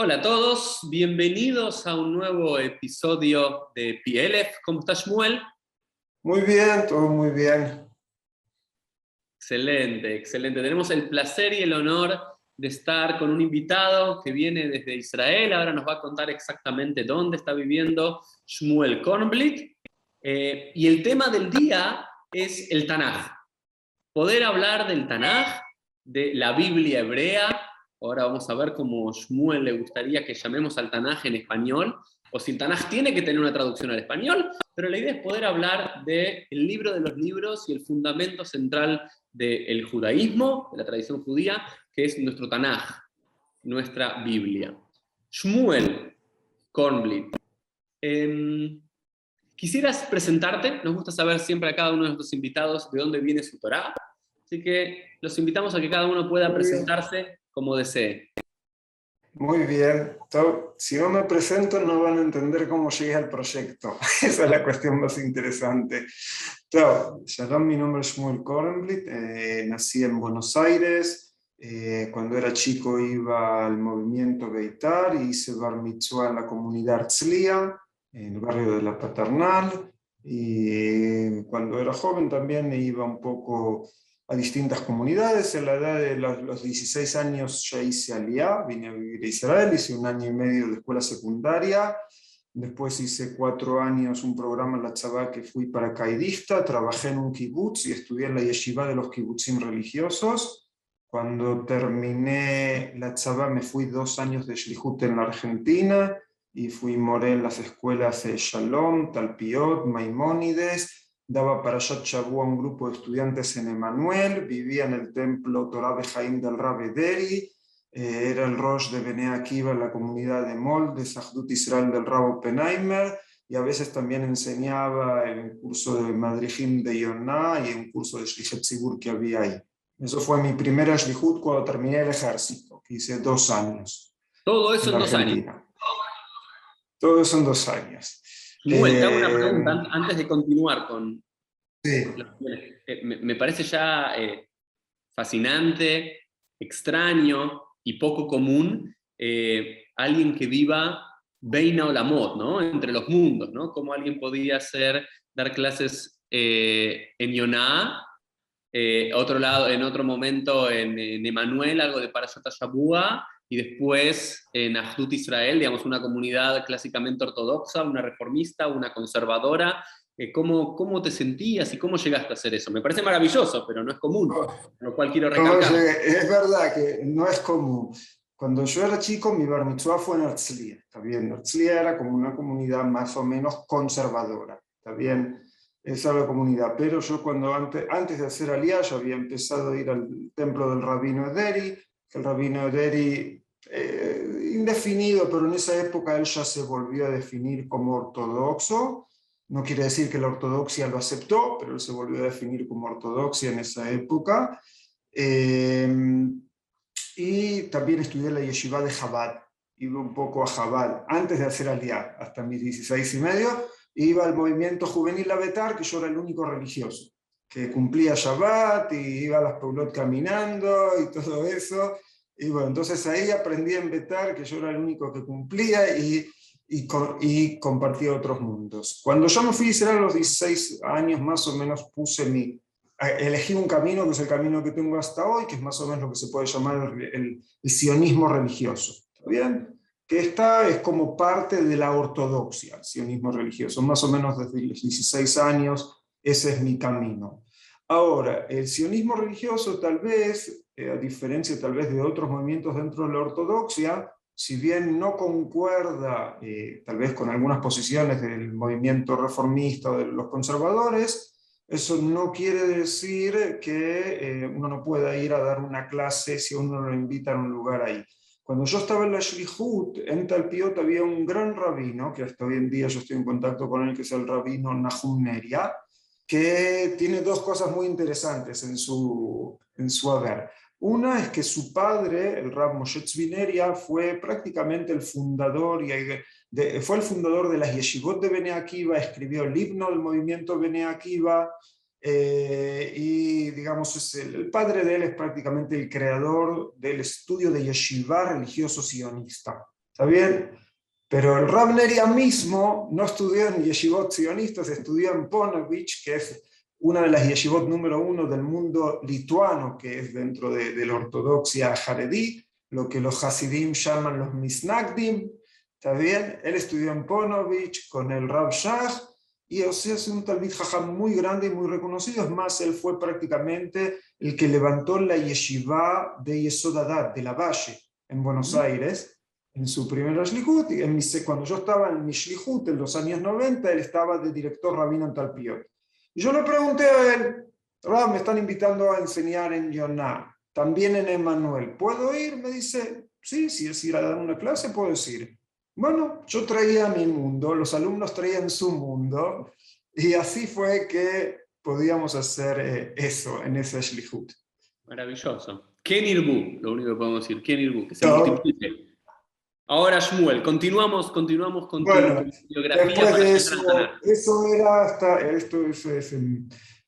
Hola a todos, bienvenidos a un nuevo episodio de PLF. ¿Cómo estás, Shmuel? Muy bien, todo muy bien. Excelente, excelente. Tenemos el placer y el honor de estar con un invitado que viene desde Israel. Ahora nos va a contar exactamente dónde está viviendo Shmuel Kornblit. Y el tema del día es el Tanaj. Poder hablar del Tanaj, de la Biblia hebrea. Ahora vamos a ver cómo Shmuel le gustaría que llamemos al Tanaj en español, o si el Tanaj tiene que tener una traducción al español, pero la idea es poder hablar del libro de los libros y el fundamento central del judaísmo, de la tradición judía, que es nuestro Tanaj, nuestra Biblia. Shmuel Kornblit, quisieras presentarte. Nos gusta saber siempre a cada uno de nuestros invitados de dónde viene su Torá, así que los invitamos a que cada uno pueda Muy bien. presentarse como desee. Muy bien. Si no me presento, no van a entender cómo llegué al proyecto. Esa es la cuestión más interesante. Shalom, mi nombre es Shmuel Kornblit. Nací en Buenos Aires. Cuando era chico iba al movimiento Beitar y hice Bar Mitzvah en la comunidad Herzliya, en el barrio de La Paternal. Y cuando era joven también iba un poco a distintas comunidades. En la edad de los 16 años ya hice Aliyá, vine a vivir a Israel, hice 1 año y medio de escuela secundaria, después hice 4 años un programa en la Tzavá que fui paracaidista, trabajé en un kibutz y estudié en la yeshiva de los kibutzim religiosos. Cuando terminé la Tzavá me fui 2 años de Shlihut en la Argentina y moré en las escuelas Shalom, Talpiot, Maimónides. Daba Parashat Shavua a un grupo de estudiantes en Emanuel, vivía en el templo Torah Bejaim del Rabbe Deri, era el Rosh de Bnei Akiva en la comunidad de Mol, de Sahdut Israel del Rabbi Oppenheimer, y a veces también enseñaba en un curso de Madrijim de Yonah y en un curso de Shlichet Tzibur que había ahí. Eso fue mi primera Shlichut cuando terminé el ejército, que hice 2 años Todo en eso la en 2 años. Argentina. Todo eso en 2 años. Shmuel, te hago una pregunta antes de continuar con... Sí. Me parece ya fascinante, extraño y poco común alguien que viva Beina Olamot, ¿no? Entre los mundos, ¿no? Cómo alguien podía dar clases en Yonah, otro lado, en otro momento en Emanuel, algo de Parashat Shavua, y después en Ahdut Israel, digamos, una comunidad clásicamente ortodoxa, una reformista, una conservadora. ¿Cómo te sentías y cómo llegaste a hacer eso? Me parece maravilloso, pero no es común, lo cual quiero recalcar. Es verdad que no es común. Cuando yo era chico, mi bar mitzvah fue en Herzliya, ¿está bien? Herzliya era como una comunidad más o menos conservadora, ¿está bien? Esa era la comunidad, pero yo antes de hacer Aliyá, yo había empezado a ir al templo del Rabino Ederi, que el Rabino Ederi, indefinido, pero en esa época él ya se volvió a definir como ortodoxo. No quiere decir que la ortodoxia lo aceptó, pero él se volvió a definir como ortodoxia en esa época. Y también estudié la yeshiva de Chabad. Iba un poco a Chabad antes de hacer Aliyá, hasta mis 16 y medio. Iba al movimiento juvenil Betar, que yo era el único religioso, que cumplía Shabbat y iba a las Peulot caminando y todo eso. Y bueno, entonces ahí aprendí en Betar que yo era el único que cumplía y compartía otros mundos. Cuando yo me fui a Israel a los 16 años más o menos elegí un camino que es el camino que tengo hasta hoy, que es más o menos lo que se puede llamar el sionismo religioso. ¿Está bien? Que es como parte de la ortodoxia, el sionismo religioso. Más o menos desde los 16 años, ese es mi camino. Ahora, el sionismo religioso tal vez, a diferencia tal vez de otros movimientos dentro de la ortodoxia, si bien no concuerda tal vez con algunas posiciones del movimiento reformista o de los conservadores, eso no quiere decir que uno no pueda ir a dar una clase si uno lo invita a un lugar ahí. Cuando yo estaba en la Shlihut, en Talpiot había un gran rabino, que hasta hoy en día yo estoy en contacto con él, que es el rabino Nahum Neria, que tiene 2 cosas muy interesantes en su haber. Una es que su padre, el Rab Moshe Tzvi Neria, fue prácticamente el fundador fue el fundador de las yeshivot de Bnei Akiva, escribió el himno del movimiento Bnei Akiva, y digamos el padre de él es prácticamente el creador del estudio de yeshiva religioso sionista. ¿Está bien? Pero el Rav Neria mismo no estudió en yeshivot sionistas, estudió en Ponevezh, que es una de las yeshivot número 1 del mundo lituano, que es dentro de la ortodoxia jaredí, lo que los hasidim llaman los misnagdim. ¿Está bien? Él estudió en Ponevezh con el Rav Shach, y o sea, es un talmid jajam muy grande y muy reconocido. Es más, él fue prácticamente el que levantó la yeshiva de Yesod Hadat, de la Valle, en Buenos Aires, en su primera Shlihut. Cuando yo estaba en mi Shlihut, en los años 90, él estaba de director rabino en Talpiot. Y yo le pregunté a él, Rab, me están invitando a enseñar en Yonah, también en Emanuel, ¿puedo ir? Me dice, sí, si es ir a dar una clase, puedes ir. Bueno, yo traía mi mundo, los alumnos traían su mundo, y así fue que podíamos hacer eso en ese Shlihut. Maravilloso. Ken Irbu, lo único que podemos decir, Ken Irbu, que se No. multiplique. Ahora, Shmuel, continuamos con Bueno, tu biografía después para de llegar a Tanaj. eso era hasta,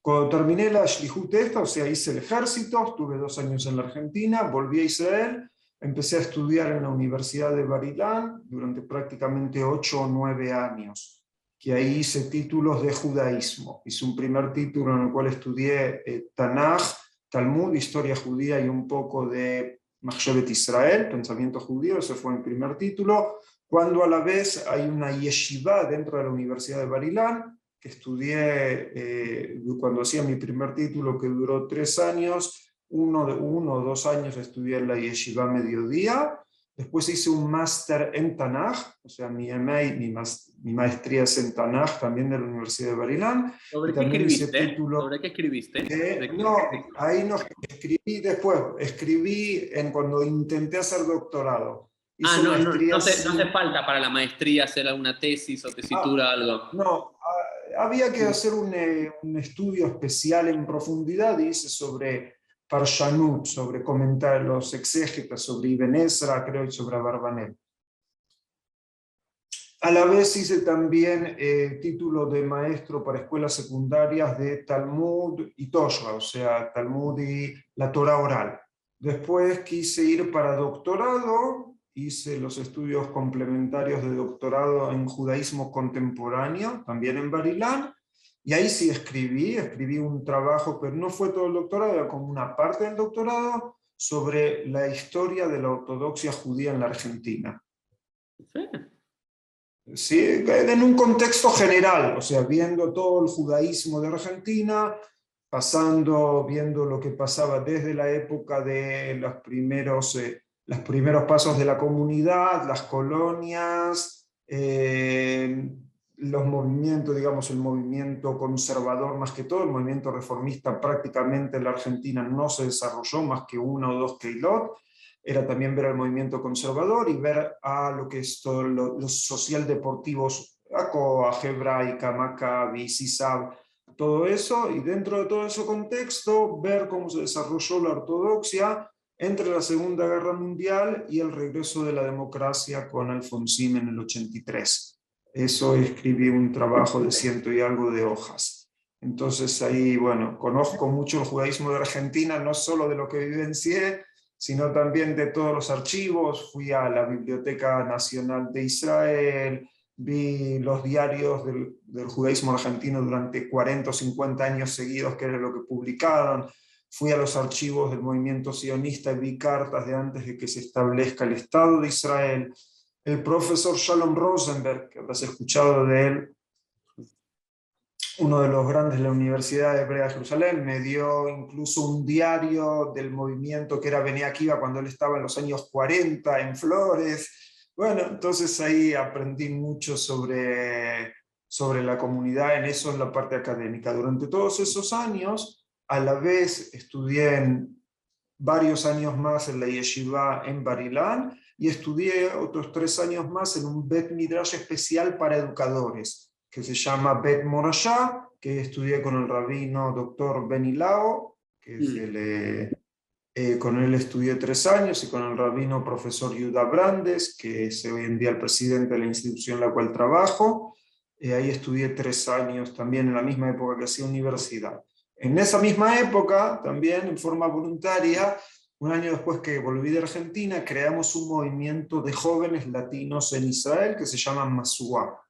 cuando terminé la Shlihut esta, o sea, hice el ejército, estuve 2 años en la Argentina, volví a Israel, empecé a estudiar en la Universidad de Bar Ilan durante prácticamente 8 o 9 años, que ahí hice títulos de judaísmo. Hice un primer título en el cual estudié Tanaj, Talmud, historia judía y un poco de Machshevet Israel, pensamiento judío, ese fue mi primer título, cuando a la vez hay una yeshiva dentro de la Universidad de Bar Ilan, que estudié cuando hacía mi primer título, que duró 3 años, 1 o 2 años estudié en la yeshiva mediodía, después hice un máster en Tanaj, o sea, mi maestría es en Tanaj, también de la Universidad de Bar Ilan. ¿Sobre Y qué también hice escribiste? título, ¿Sobre qué escribiste? no, ahí no escribí después, escribí cuando intenté hacer doctorado. Hice maestría No hace falta para la maestría hacer alguna tesis o tesitura, algo. No, había que hacer un estudio especial en profundidad, y hice sobre Parshanut, sobre comentar los exégetas, sobre Ibn Ezra, creo, y sobre Abarbanel. A la vez hice también título de maestro para escuelas secundarias de Talmud y Toshba, o sea, Talmud y la Torah oral. Después quise ir para doctorado, hice los estudios complementarios de doctorado en judaísmo contemporáneo, también en Bar Ilan, y ahí sí escribí un trabajo, pero no fue todo el doctorado, era como una parte del doctorado, sobre la historia de la ortodoxia judía en la Argentina. Sí. Sí, en un contexto general, o sea, viendo todo el judaísmo de Argentina, viendo lo que pasaba desde la época de los primeros pasos de la comunidad, las colonias, los movimientos, digamos, el movimiento conservador más que todo, el movimiento reformista prácticamente en la Argentina no se desarrolló más que 1 o 2 keilot. Era también ver al movimiento conservador y ver a lo que es todo los socialdeportivos, ACOA, Hebraica, Maccabi, CISAB, todo eso, y dentro de todo ese contexto ver cómo se desarrolló la ortodoxia entre la Segunda Guerra Mundial y el regreso de la democracia con Alfonsín en el 83. Eso escribí un trabajo de 100 y algo de hojas. Entonces ahí, bueno, conozco mucho el judaísmo de Argentina, no solo de lo que vivencié, sino también de todos los archivos. Fui a la Biblioteca Nacional de Israel, vi los diarios del judaísmo argentino durante 40 o 50 años seguidos, que era lo que publicaron. Fui a los archivos del movimiento sionista y vi cartas de antes de que se establezca el Estado de Israel. El profesor Shalom Rosenberg, que habrás escuchado de él, uno de los grandes de la Universidad Hebrea de Jerusalén, me dio incluso un diario del movimiento que era Bnei Akiva cuando él estaba en los años 40 en Flores. Bueno, entonces ahí aprendí mucho sobre la comunidad, en eso, en la parte académica. Durante todos esos años, a la vez estudié varios años más en la yeshiva en Bar Ilan, y estudié otros 3 años más en un Bet Midrash especial para educadores, que se llama Bet Morashá, que estudié con el rabino doctor Beni Lao, que con él estudié 3 años, y con el rabino profesor Yuda Brandes, que es hoy en día el presidente de la institución en la cual trabajo. Ahí estudié 3 años también en la misma época que hacía universidad. En esa misma época, también en forma voluntaria, un año después que volví de Argentina, creamos un movimiento de jóvenes latinos en Israel que se llama Masuá.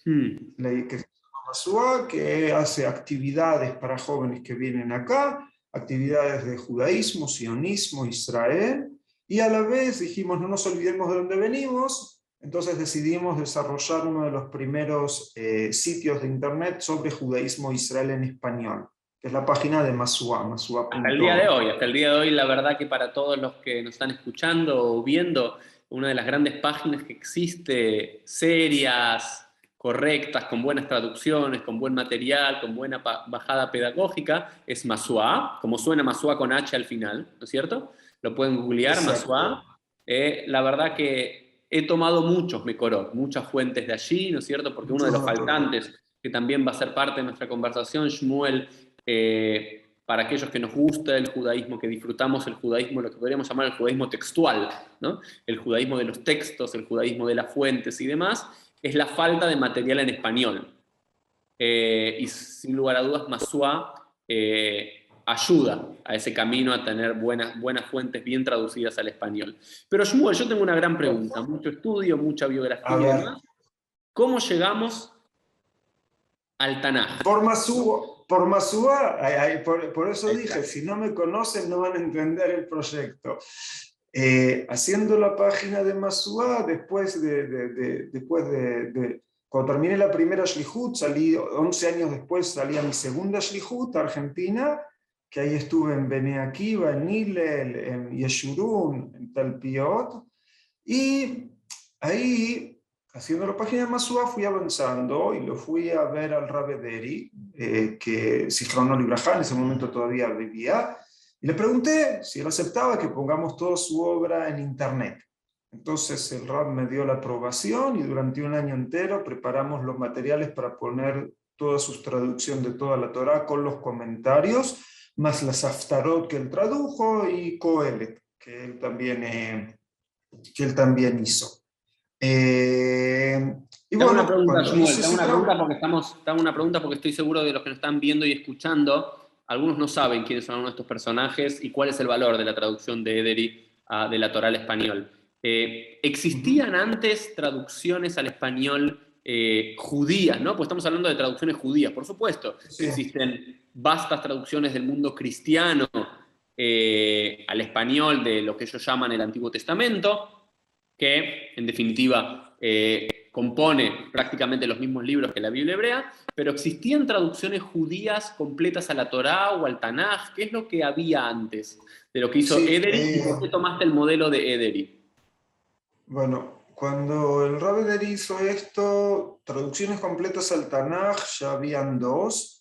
Hmm. Que se llama Masuá, que hace actividades para jóvenes que vienen acá, actividades de judaísmo, sionismo, Israel, y a la vez dijimos, no nos olvidemos de dónde venimos, entonces decidimos desarrollar uno de los primeros sitios de internet sobre judaísmo Israel en español, que es la página de Masuá, Hasta el día de masua.org. hoy, hasta el día de hoy, la verdad que para todos los que nos están escuchando o viendo, una de las grandes páginas que existe, serias, correctas, con buenas traducciones, con buen material, con buena bajada pedagógica, es Masuá, como suena Masuá con H al final, ¿no es cierto? Lo pueden googlear, Exacto. Masuá. La verdad que he tomado muchos Mekorot, muchas fuentes de allí, ¿no es cierto? Porque uno de Muchos los autores. faltantes, que también va a ser parte de nuestra conversación, Shmuel, para aquellos que nos gusta el judaísmo, que disfrutamos el judaísmo, lo que podríamos llamar el judaísmo textual, ¿no? El judaísmo de los textos, el judaísmo de las fuentes y demás, es la falta de material en español. Y sin lugar a dudas, Masuá ayuda a ese camino a tener buenas fuentes bien traducidas al español. Pero Shmuel, yo tengo una gran pregunta, mucho estudio, mucha A biografía y ver, demás. ¿Cómo llegamos al Tanaj? por Masúa, por eso dije, Exacto. si no me conocen no van a entender el proyecto. Haciendo la página de Masúa, cuando terminé la primera Shlihut, salí 11 años después, salí a mi segunda Shlihut a Argentina, que ahí estuve en Bnei Akiva, en Hillel, en Yeshurun, en Talpiot, y ahí, haciendo la página de Masúa, fui avanzando y lo fui a ver al Rabbi Deri, que Zichrono Libraja en ese momento todavía vivía, y le pregunté si él aceptaba que pongamos toda su obra en internet. Entonces el Rab me dio la aprobación y durante un año entero preparamos los materiales para poner toda su traducción de toda la Torá con los comentarios, más las Haftarot que él tradujo y Kohelet, que él también hizo. Y Te hago una bueno, pregunta, cuando Shmuel, hice te hago ese una pregunta trabajo, porque te hago una pregunta porque estoy seguro de los que nos están viendo y escuchando, algunos no saben quiénes son algunos de estos personajes y cuál es el valor de la traducción de Ederi de la Torá al español. ¿Existían antes traducciones al español judías, ¿no? Pues estamos hablando de traducciones judías, por supuesto. sí, Existen vastas traducciones del mundo cristiano al español de lo que ellos llaman el Antiguo Testamento, que en definitiva compone prácticamente los mismos libros que la Biblia hebrea, pero existían traducciones judías completas a la Torá o al Tanaj. ¿Qué es lo que había antes de lo que hizo sí, Ederi y por qué tomaste el modelo de Ederi? bueno, cuando el Rabbi Deri hizo esto, traducciones completas al Tanaj ya habían dos.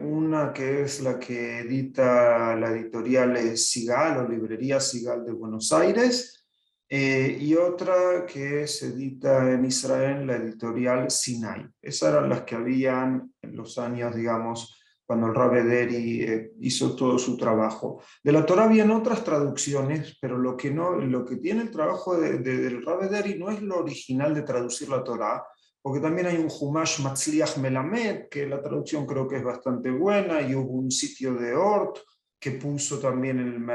Una que es la que edita la editorial Sigal o Librería Sigal de Buenos Aires, y otra que se edita en Israel, la editorial Sinai. Esas eran las que habían en los años, digamos, cuando el Rabbi Deri hizo todo su trabajo. De la Torá habían otras traducciones, pero lo que tiene el trabajo del Rabbi Deri no es lo original de traducir la Torá, porque también hay un Humash Matzliach Melamed, que la traducción creo que es bastante buena, y hubo un sitio de Ort que puso también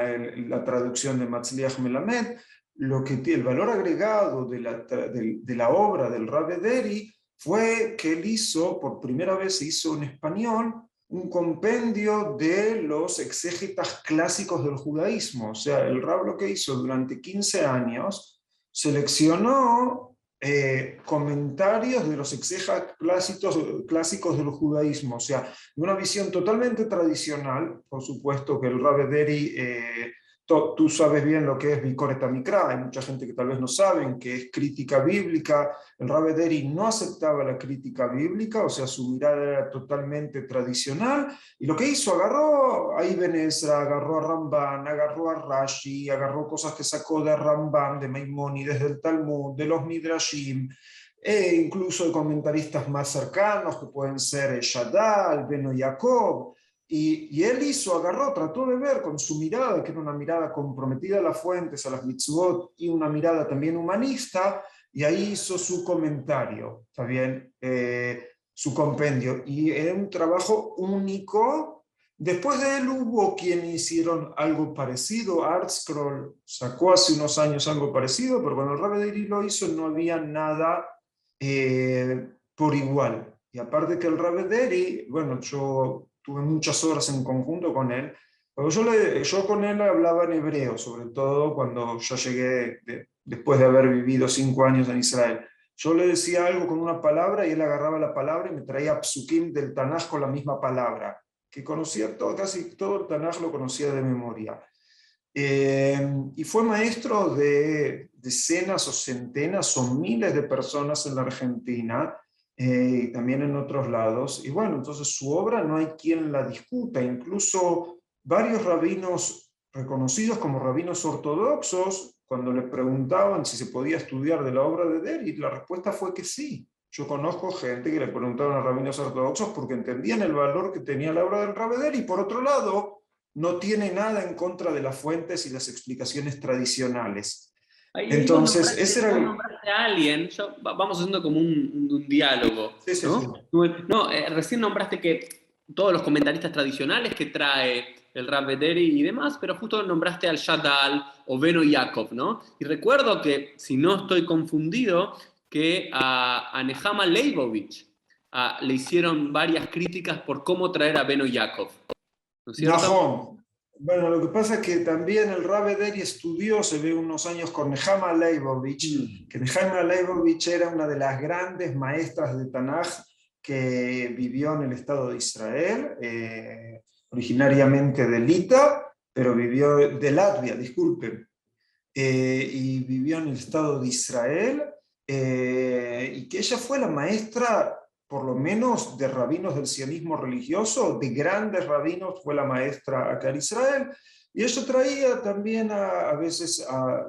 la traducción de Matzliach Melamed. El valor agregado de la obra del Rabbi Deri fue que él hizo, por primera vez se hizo en español, un compendio de los exégetas clásicos del judaísmo. O sea, el Rab lo que hizo durante 15 años, seleccionó comentarios de los exegetas clásicos del judaísmo. O sea, de una visión totalmente tradicional, por supuesto que el Rabbi Deri... Tú sabes bien lo que es Bikoret HaMikra, hay mucha gente que tal vez no saben que es crítica bíblica. El Rabbi Deri no aceptaba la crítica bíblica, o sea, su mirada era totalmente tradicional, y lo que hizo, agarró a Ibn Ezra, agarró a Ramban, agarró a Rashi, agarró cosas que sacó de Ramban, de Maimónides, del Talmud, de los Midrashim, e incluso de comentaristas más cercanos, que pueden ser Shaddal, Beno Yaakov. Y él agarró, trató de ver con su mirada, que era una mirada comprometida a las fuentes, a las mitzvot, y una mirada también humanista, y ahí hizo su comentario, ¿está bien? Su compendio. Y era un trabajo único, Después de él hubo quienes hicieron algo parecido. ArtScroll sacó hace unos años algo parecido, pero cuando el Rav Deri lo hizo no había nada por igual. Y aparte que el Rav Deri, bueno, yo tuve muchas horas en conjunto con él, pero yo con él hablaba en hebreo, sobre todo cuando yo llegué después de haber vivido 5 años en Israel. Yo le decía algo con una palabra y él agarraba la palabra y me traía psukim del Tanaj con la misma palabra, que conocía todo, casi todo el Tanaj lo conocía de memoria. Y fue maestro de decenas o centenas o miles de personas en la Argentina y también en otros lados. Y bueno, entonces su obra no hay quien la discuta. Incluso varios rabinos reconocidos como rabinos ortodoxos, cuando le preguntaban si se podía estudiar de la obra de Deri, la respuesta fue que sí. Yo conozco gente que le preguntaron a rabinos ortodoxos porque entendían el valor que tenía la obra del Rav Deri. Y por otro lado, no tiene nada en contra de las fuentes y las explicaciones tradicionales. Entonces, ese era vos nombraste a alguien, vamos haciendo como un diálogo, sí, sí, ¿no? sí. No, recién nombraste que todos los comentaristas tradicionales que trae el Rav Deri y demás, pero justo nombraste al Shadal o Beno Yaakov, ¿no? Y recuerdo que, si no estoy confundido, que a Nehama Leibovich le hicieron varias críticas por cómo traer a Beno Yaakov, ¿no es cierto? Nahom. Bueno, lo que pasa es que también el Rav Deri estudió, se ve unos años con Nehama Leibovich, que Nehama Leibovich era una de las grandes maestras de Tanaj que vivió en el Estado de Israel, originariamente de Lita, pero vivió de Latvia, disculpen, y vivió en el Estado de Israel, y que ella fue la maestra, por lo menos, de rabinos del sionismo religioso, de grandes rabinos, fue la maestra acá en Israel, y eso traía también a veces,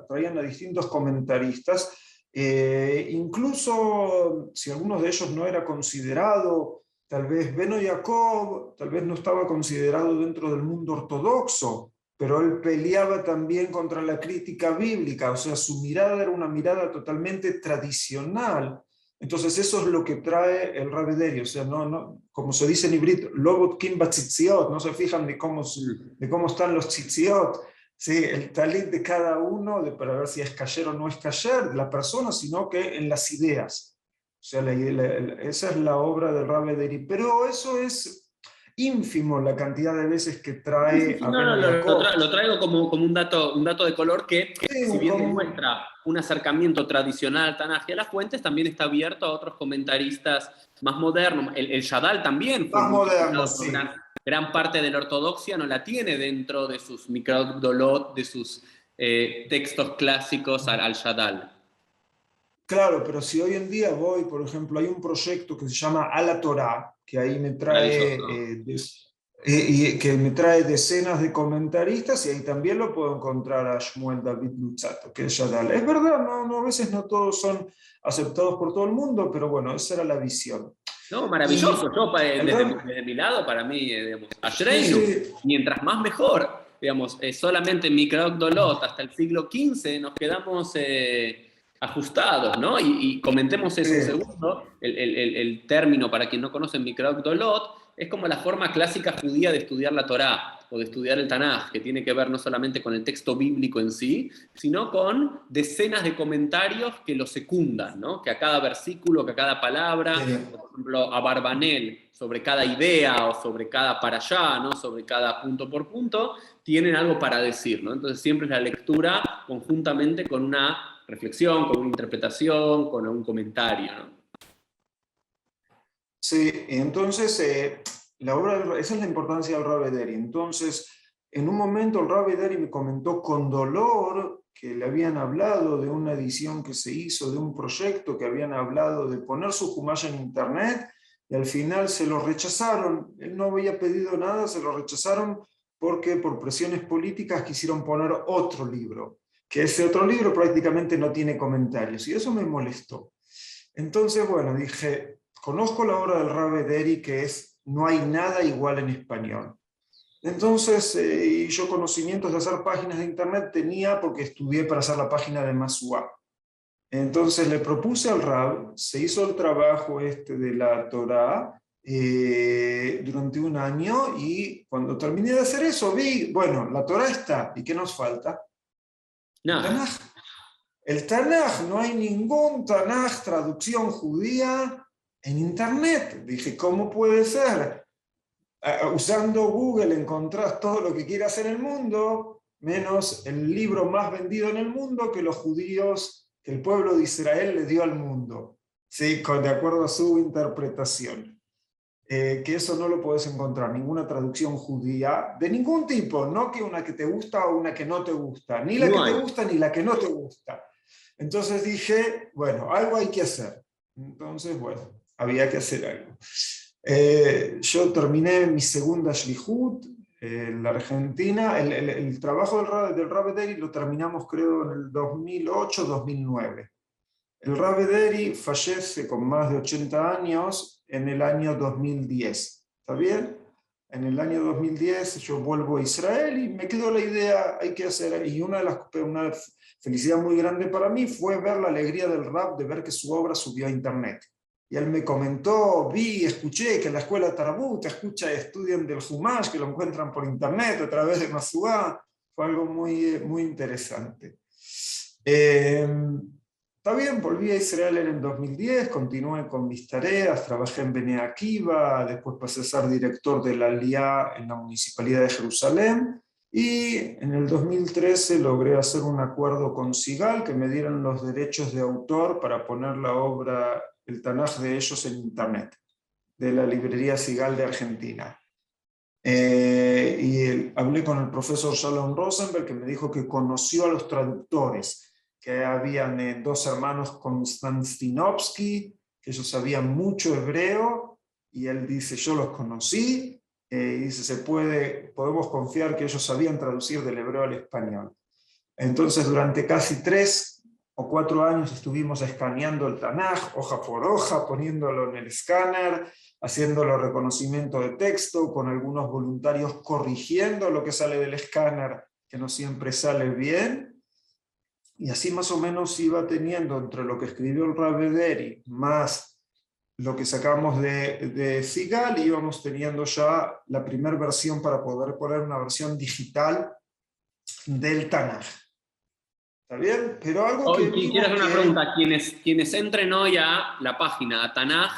traían a distintos comentaristas, incluso si algunos de ellos no era considerado, tal vez Beno Jacob, tal vez no estaba considerado dentro del mundo ortodoxo, pero él peleaba también contra la crítica bíblica, o sea, su mirada era una mirada totalmente tradicional. Entonces eso es lo que trae el Rav Deri, o sea, como se dice en híbrido, lobotkin batzitziot, no se fijan de cómo están los tzitziot, ¿sí? El talit de cada uno, para ver si es kasher o no es kasher, de la persona, sino que en las ideas. O sea, esa es la obra del Rav Deri, pero eso es ínfimo la cantidad de veces que trae a Beno Jacob. Lo traigo como un dato de color que, Sí, si bien demuestra un acercamiento tradicional al Tanaj y a las fuentes, también está abierto a otros comentaristas más modernos. El Shadal también fue más moderno, sí. Gran parte de la ortodoxia no la tiene dentro de sus Mikraot Dolot, de sus textos clásicos al Shadal. Claro, pero si hoy en día voy, por ejemplo, hay un proyecto que se llama A la Torá, que ahí me trae, que me trae decenas de comentaristas, y ahí también lo puedo encontrar a Shmuel David Luzzatto, que es Shadal. Es verdad, a veces no todos son aceptados por todo el mundo, pero bueno, esa era la visión. No, maravilloso. Yo, desde mi lado, para mí, digamos, Ashreinu, mientras más mejor. Digamos, solamente en Mikraot Dolot hasta el siglo XV nos quedamos ajustados, ¿no? Y comentemos eso un segundo. El término, para quien no conoce Mikraot Dolot, es como la forma clásica judía de estudiar la Torá o de estudiar el Tanaj, que tiene que ver no solamente con el texto bíblico en sí, sino con decenas de comentarios que lo secundan, ¿no? Que a cada versículo, que a cada palabra, por ejemplo, a Barbanel, sobre cada idea o sobre cada parashá, ¿no? Sobre cada punto por punto, tienen algo para decir, ¿no? Entonces siempre es la lectura conjuntamente con una reflexión, con una interpretación, con un comentario, ¿no? Sí, entonces esa es la importancia del Rav Deri. Entonces, en un momento el Rav Deri me comentó con dolor que le habían hablado de una edición que se hizo, de un proyecto que habían hablado de poner su Humash en internet, y al final se lo rechazaron. Él no había pedido nada, se lo rechazaron porque por presiones políticas quisieron poner otro libro, que ese otro libro prácticamente no tiene comentarios, y eso me molestó. Entonces, bueno, dije, conozco la obra del Rav Deri, que es No hay nada igual en español. Entonces, y yo conocimientos de hacer páginas de internet tenía porque estudié para hacer la página de Masuá. Entonces le propuse al Rav, se hizo el trabajo de la Torá, durante un año, y cuando terminé de hacer eso vi, bueno, la Torá está, ¿y qué nos falta? El No. Tanaj. El Tanaj, no hay ningún Tanaj traducción judía en internet. Dije, ¿cómo puede ser? Usando Google encontrás todo lo que quieras en el mundo, menos el libro más vendido en el mundo que los judíos, que el pueblo de Israel le dio al mundo, ¿sí? De acuerdo a su interpretación. Que eso no lo puedes encontrar, ninguna traducción judía, de ningún tipo, no que una que te gusta o una que no te gusta, ni la que No te hay. gusta ni la que no te gusta. Entonces dije, bueno, algo hay que hacer. Entonces, bueno, había que hacer algo. Yo terminé mi segunda Shlihut en la Argentina. El trabajo del Rav Ederi lo terminamos, creo, en el 2008-2009. El Rav Ederi fallece con más de 80 años en el año 2010. ¿Está bien? En el año 2010 yo vuelvo a Israel y me quedó la idea, hay que hacer, y una felicidad muy grande para mí fue ver la alegría del Rav de ver que su obra subió a internet. Y él me comentó, escuché que en la escuela Tarbut estudian del Humash, que lo encuentran por internet a través de Masuá. Fue algo muy, muy interesante. Está bien, volví a Israel en el 2010, continué con mis tareas, trabajé en Bnei Akiva, después pasé a ser director de la Aliyá en la Municipalidad de Jerusalén, y en el 2013 logré hacer un acuerdo con Sigal que me dieran los derechos de autor para poner la obra, el Tanaj de ellos en internet, de la librería Sigal de Argentina. Hablé con el profesor Shalom Rosenberg, que me dijo que conoció a los traductores, que habían dos hermanos Konstantinovsky, que ellos sabían mucho hebreo, y él dice, yo los conocí, y dice, podemos confiar que ellos sabían traducir del hebreo al español. Entonces, durante casi 3 o 4 años estuvimos escaneando el Tanaj, hoja por hoja, poniéndolo en el escáner, haciéndolo reconocimiento de texto, con algunos voluntarios corrigiendo lo que sale del escáner, que no siempre sale bien. Y así más o menos iba teniendo, entre lo que escribió el Rav Ederi, más lo que sacamos de Sigal, íbamos teniendo ya la primera versión para poder poner una versión digital del Tanaj. ¿Está bien? Pero algo que Quiero hacer vimos una que... pregunta. Quienes entren hoy a la página, a Tanaj,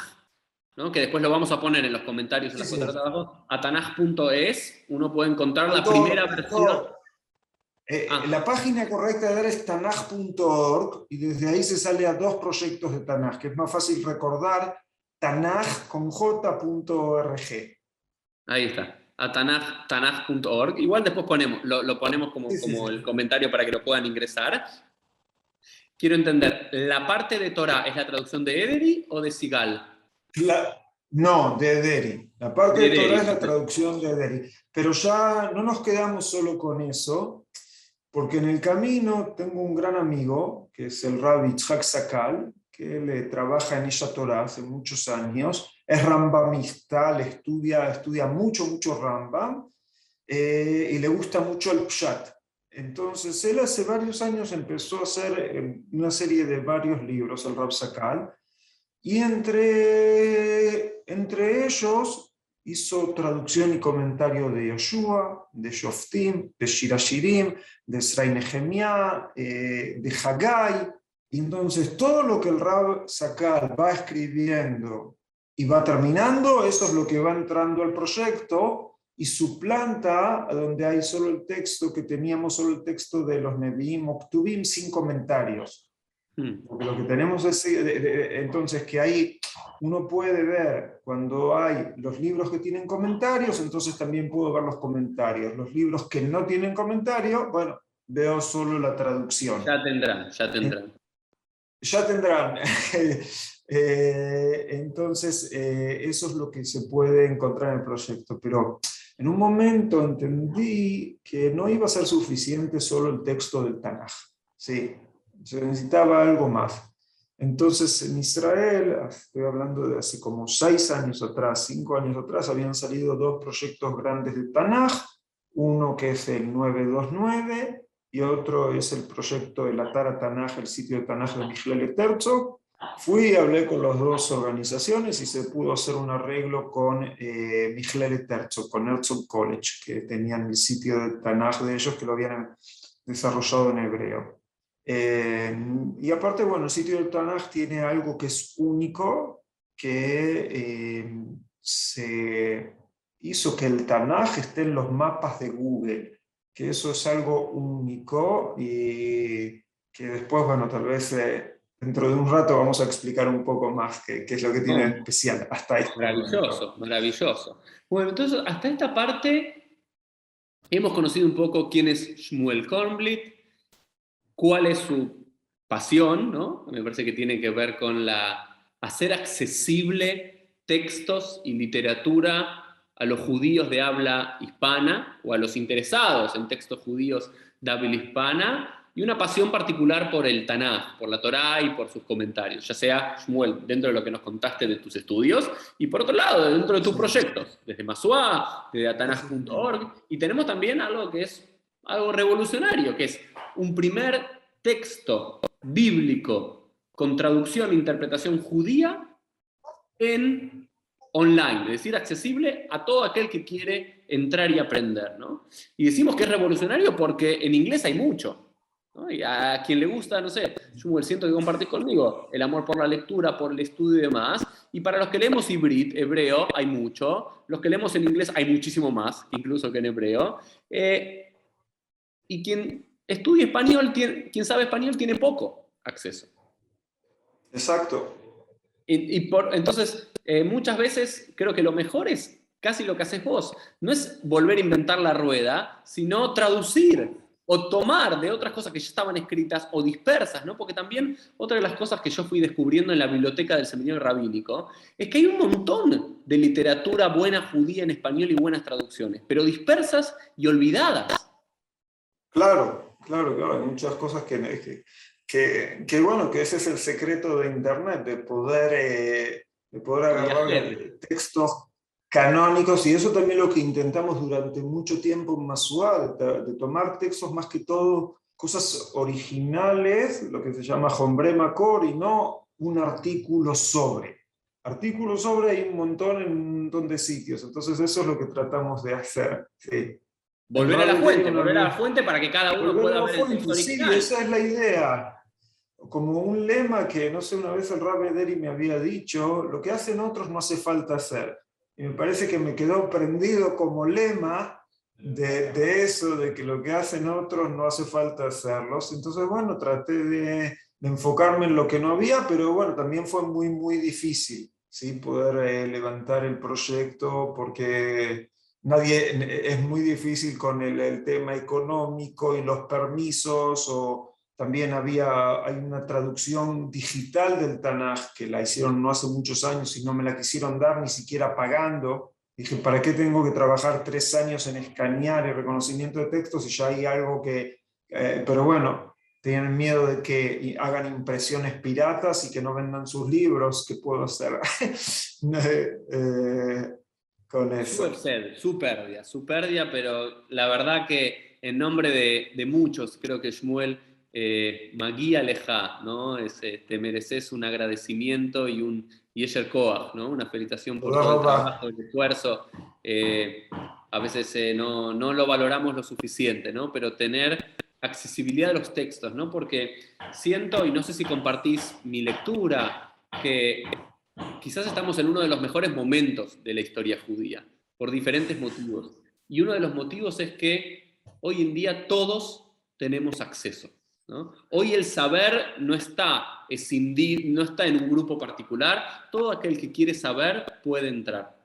¿no? Que después lo vamos a poner en los comentarios en Sí, las sí. cuotas de abajo, a tanaj.es, uno puede encontrar la Punto, primera versión. La página correcta de dar es tanaj.org, y desde ahí se sale a 2 proyectos de Tanaj, que es más fácil recordar, tanaj con j.org. Ahí está, a tanaj.org. Igual después lo ponemos Sí, sí, como sí. el comentario para que lo puedan ingresar. Quiero entender, ¿la parte de Torah es la traducción de Ederi o de Sigal? No, de Ederi. La parte De de Torah Ederi, es la perfecto. traducción de Ederi. Pero ya no nos quedamos solo con eso, porque en el camino tengo un gran amigo, que es el Rabbi Yitzhak Sakal, que él trabaja en ella Torah hace muchos años, es rambamista, estudia mucho Rambam, y le gusta mucho el Pshat. Entonces él hace varios años empezó a hacer una serie de varios libros, el Rab Sakal, y entre ellos hizo traducción y comentario de Yoshua, de Shoftim, de Shirashirim, de Esrai Nehemiah, de Haggai. Entonces, todo lo que el Rab Sakal va escribiendo y va terminando, eso es lo que va entrando al proyecto y suplanta a donde hay solo el texto, que teníamos solo el texto de los Nevi'im o Ktubim sin comentarios. Porque lo que tenemos es, entonces, que ahí uno puede ver cuando hay los libros que tienen comentarios, entonces también puedo ver los comentarios. Los libros que no tienen comentario, bueno, veo solo la traducción. Ya tendrán. Ya tendrán. Entonces, eso es lo que se puede encontrar en el proyecto. Pero en un momento entendí que no iba a ser suficiente solo el texto del Tanaj. Sí, se necesitaba algo más. Entonces, en Israel, estoy hablando de hace como 6 años atrás, 5 años atrás, habían salido 2 proyectos grandes de Tanaj, uno que es el 929 y otro es el proyecto del Atar Tanaj, el sitio de Tanaj de Michel Herzog. Fui, hablé con las dos organizaciones y se pudo hacer un arreglo con Michele Herzog, con Herzog College, que tenían el sitio de Tanaj de ellos que lo habían desarrollado en hebreo. Y aparte, bueno, el sitio del Tanaj tiene algo que es único, que se hizo que el Tanaj esté en los mapas de Google, que eso es algo único y que después, bueno, tal vez dentro de un rato vamos a explicar un poco más qué es lo que tiene de No, especial hasta este momento. maravilloso, maravilloso. Bueno, entonces hasta esta parte hemos conocido un poco quién es Shmuel Kornblit, cuál es su pasión, ¿no? Me parece que tiene que ver con hacer accesible textos y literatura a los judíos de habla hispana o a los interesados en textos judíos de habla hispana, y una pasión particular por el Tanaj, por la Torá y por sus comentarios, ya sea, Shmuel, dentro de lo que nos contaste de tus estudios, y por otro lado, dentro de tus proyectos, desde Masuá, desde atanaj.org, y tenemos también algo que es algo revolucionario, que es un primer texto bíblico con traducción e interpretación judía en online, es decir, accesible a todo aquel que quiere entrar y aprender, ¿no? Y decimos que es revolucionario porque en inglés hay mucho, ¿no? Y a quien le gusta, no sé, yo siento que compartís conmigo el amor por la lectura, por el estudio y demás, y para los que leemos hebreo, hay mucho, los que leemos en inglés hay muchísimo más, incluso que en hebreo, y quien estudia español, quien sabe español, tiene poco acceso. Exacto. Entonces, muchas veces creo que lo mejor es casi lo que haces vos. No es volver a inventar la rueda, sino traducir o tomar de otras cosas que ya estaban escritas o dispersas, ¿no? Porque también otra de las cosas que yo fui descubriendo en la biblioteca del seminario rabínico es que hay un montón de literatura buena judía en español y buenas traducciones, pero dispersas y olvidadas. Claro, claro, claro. Hay muchas cosas bueno, que ese es el secreto de Internet, de poder agarrar textos canónicos, y eso también lo que intentamos durante mucho tiempo en Masuá, de tomar textos más que todo, cosas originales, lo que se llama Hombre Makor, y no un artículo sobre. Artículos sobre hay un montón de sitios, entonces eso es lo que tratamos de hacer. Sí. Volver a la fuente para que cada uno Volver a pueda la ver el fuente, texto sí, original. esa es la idea. Como un lema que, no sé, una vez el Rabbi Ederi me había dicho, lo que hacen otros no hace falta hacer. Y me parece que me quedó prendido como lema de eso, de que lo que hacen otros no hace falta hacerlos. Entonces, bueno, traté de enfocarme en lo que no había, pero bueno, también fue muy, muy difícil, ¿sí? Poder levantar el proyecto, porque es muy difícil con el tema económico y los permisos, o también hay una traducción digital del Tanaj que la hicieron no hace muchos años y no me la quisieron dar ni siquiera pagando. Dije, ¿para qué tengo que trabajar 3 años en escanear y reconocimiento de textos si ya hay algo que... pero bueno, tienen miedo de que hagan impresiones piratas y que no vendan sus libros. ¿Qué puedo hacer con eso? Su pérdida, pero la verdad que en nombre de muchos, creo que Shmuel Maguía Leja, ¿no? Te mereces un agradecimiento y Yesher Koach, ¿no? Una felicitación por todo el trabajo, el esfuerzo. A veces no lo valoramos lo suficiente, ¿no? Pero tener accesibilidad a los textos, ¿no? Porque siento, y no sé si compartís mi lectura, que quizás estamos en uno de los mejores momentos de la historia judía, por diferentes motivos. Y uno de los motivos es que hoy en día todos tenemos acceso, ¿no? Hoy el saber no está en un grupo particular, todo aquel que quiere saber puede entrar.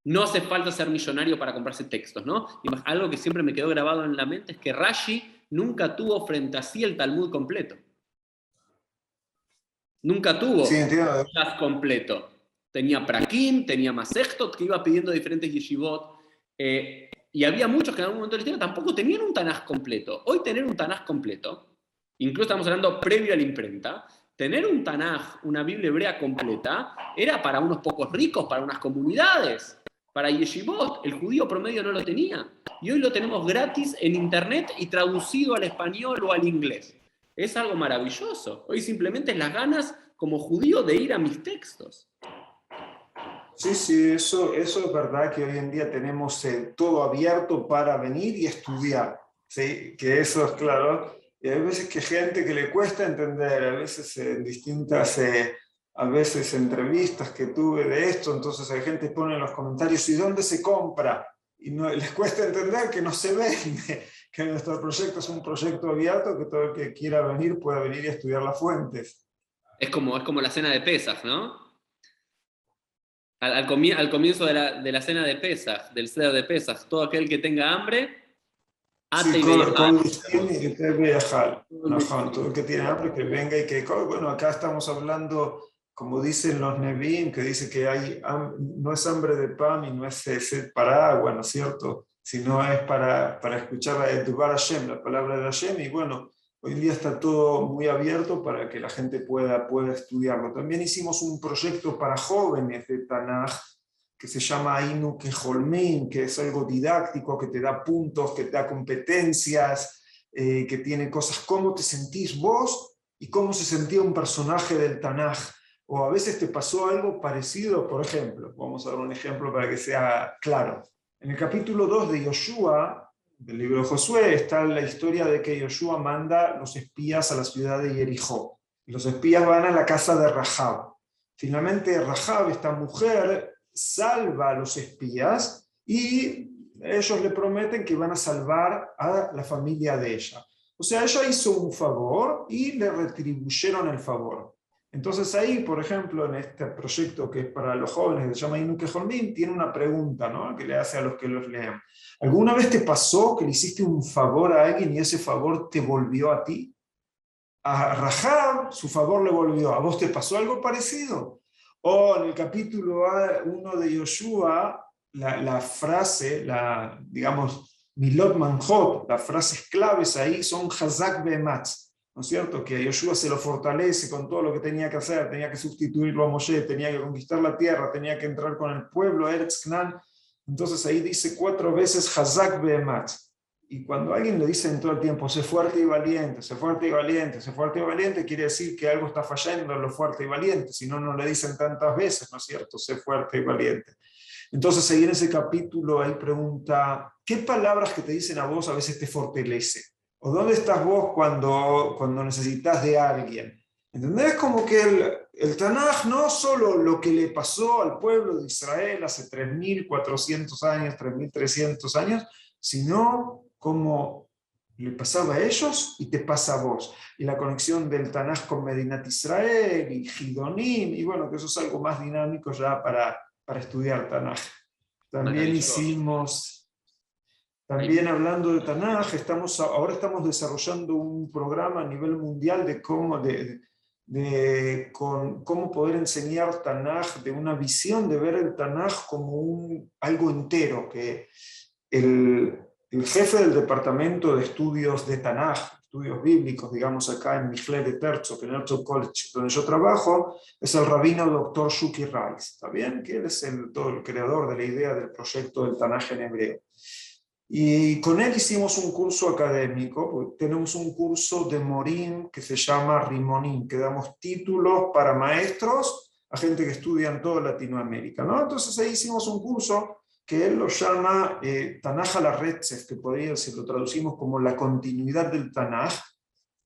No hace falta ser millonario para comprarse textos, ¿no? Y algo que siempre me quedó grabado en la mente es que Rashi nunca tuvo frente a sí el Talmud completo. Nunca tuvo Sí, entiendo. completo. Tenía Prakim, tenía Masechtot, que iba pidiendo diferentes yeshivot, y había muchos que en algún momento de la historia tampoco tenían un Tanaj completo. Hoy tener un Tanaj completo, incluso estamos hablando previo a la imprenta, tener un Tanaj, una Biblia hebrea completa, era para unos pocos ricos, para unas comunidades, para yeshivot. El judío promedio no lo tenía. Y hoy lo tenemos gratis en internet y traducido al español o al inglés. Es algo maravilloso. Hoy simplemente es las ganas como judío de ir a mis textos. Sí, sí, eso es verdad que hoy en día tenemos todo abierto para venir y estudiar, ¿sí? Que eso es claro. Y hay veces que gente que le cuesta entender, a veces en distintas, a veces entrevistas que tuve de esto, entonces hay gente que pone en los comentarios, ¿y dónde se compra? Y no, les cuesta entender que no se vende, que nuestro proyecto es un proyecto abierto, que todo el que quiera venir pueda venir y estudiar las fuentes. Es como la cena de Pesaj, ¿no? Al comienzo de la cena de Pesaj, del Seder de Pesaj, todo aquel que tenga hambre, ate Sí, y veyajal. con Listín y que te viajar. Ajá, todo el que tiene hambre que venga y que come. Bueno, acá estamos hablando, como dicen los Nevi'im, que dice que no es hambre de pan y no es sed para agua, ¿no es cierto? Sino es para escuchar la Dubar Hashem, la palabra de Hashem. Y bueno, hoy en día está todo muy abierto para que la gente pueda estudiarlo. También hicimos un proyecto para jóvenes de Tanaj, que se llama Ainu Keholmin, que es algo didáctico, que te da puntos, que te da competencias, que tiene cosas, cómo te sentís vos y cómo se sentía un personaje del Tanaj. O a veces te pasó algo parecido, por ejemplo, vamos a dar un ejemplo para que sea claro. En el capítulo 2 de Yoshua, del libro de Josué, está la historia de que Yoshua manda los espías a la ciudad de Jericó. Y los espías van a la casa de Rahab. Finalmente Rahab, esta mujer, salva a los espías y ellos le prometen que van a salvar a la familia de ella. O sea, ella hizo un favor y le retribuyeron el favor. Entonces ahí, por ejemplo, en este proyecto que es para los jóvenes, que se llama Inuke Holmin, tiene una pregunta, ¿no?, que le hace a los que los lean. ¿Alguna vez te pasó que le hiciste un favor a alguien y ese favor te volvió a ti? A Rahab su favor le volvió. ¿A vos te pasó algo parecido? O en el capítulo 1 de Yoshua, la frase, digamos, Milot Manjot, las frases claves ahí son Hazak Be'ematz, ¿no es cierto? Que a Yoshua se lo fortalece con todo lo que tenía que hacer, tenía que sustituirlo a Moshe, tenía que conquistar la tierra, tenía que entrar con el pueblo a Eretz Cnan. Entonces ahí dice 4 veces Hazak Be'ematz. Y cuando alguien le dice en todo el tiempo, sé fuerte y valiente, sé fuerte y valiente, sé fuerte y valiente, quiere decir que algo está fallando en lo fuerte y valiente, si no, no le dicen tantas veces, ¿no es cierto?, sé fuerte y valiente. Entonces, ahí en ese capítulo, ahí pregunta, ¿qué palabras que te dicen a vos a veces te fortalece? ¿O dónde estás vos cuando necesitas de alguien? ¿Entendés? Como que el Tanaj no solo lo que le pasó al pueblo de Israel hace 3.400 años, 3.300 años, sino como le pasaba a ellos y te pasa a vos. Y la conexión del Tanaj con Medinat Israel y Gidonim, y bueno, que eso es algo más dinámico ya para estudiar Tanaj. También también hablando de Tanaj, ahora estamos desarrollando un programa a nivel mundial de cómo poder enseñar Tanaj, de una visión de ver el Tanaj como algo entero, que el jefe del departamento de estudios de Tanaj, estudios bíblicos, digamos acá en Michlet Herzog, en Herzog College, donde yo trabajo, es el rabino doctor Shuki Rice, ¿está bien? Que él es todo el creador de la idea del proyecto del Tanaj en hebreo. Y con él hicimos un curso académico, tenemos un curso de Morim que se llama Rimonim, que damos títulos para maestros a gente que estudia en toda Latinoamérica, ¿no? Entonces ahí hicimos un curso que él lo llama Tanaj a la Retzef, que podría, si lo traducimos como la continuidad del Tanaj,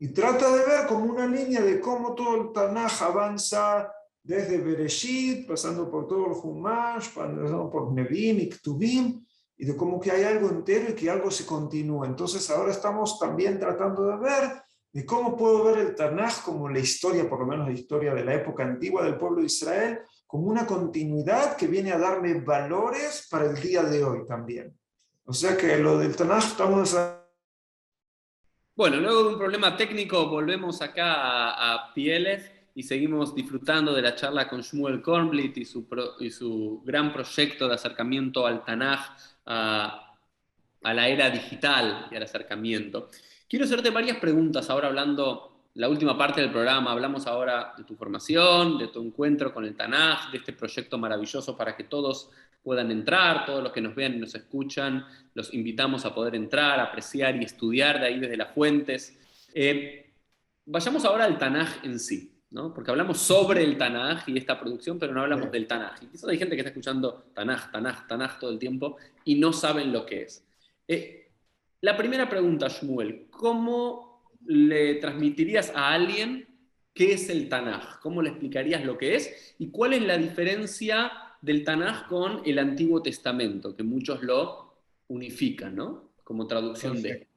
y trata de ver como una línea de cómo todo el Tanaj avanza desde Bereshit, pasando por todo el Humash, pasando por Nevi'im y Ktuvim, y de cómo que hay algo entero y que algo se continúa. Entonces ahora estamos también tratando de ver de cómo puedo ver el Tanaj como la historia, por lo menos la historia de la época antigua del pueblo de Israel, como una continuidad que viene a darme valores para el día de hoy también. O sea que lo del Tanaj estamos... Bueno, luego de un problema técnico volvemos acá a Pieles y seguimos disfrutando de la charla con Shmuel Kornblit y su gran proyecto de acercamiento al Tanaj, a la era digital y al acercamiento. Quiero hacerte varias preguntas ahora hablando, la última parte del programa, hablamos ahora de tu formación, de tu encuentro con el Tanaj, de este proyecto maravilloso para que todos puedan entrar, todos los que nos vean y nos escuchan, los invitamos a poder entrar, apreciar y estudiar de ahí desde las fuentes. Vayamos ahora al Tanaj en sí. ¿no? Porque hablamos sobre el Tanaj y esta producción, pero no hablamos Sí. del Tanaj. Y quizás hay gente que está escuchando Tanaj, Tanaj, Tanaj todo el tiempo y no saben lo que es. La primera pregunta, Shmuel, ¿cómo le transmitirías a alguien qué es el Tanaj? ¿Cómo le explicarías lo que es? ¿Y cuál es la diferencia del Tanaj con el Antiguo Testamento? Que muchos lo unifican, ¿no? Como traducción de. Perfecto.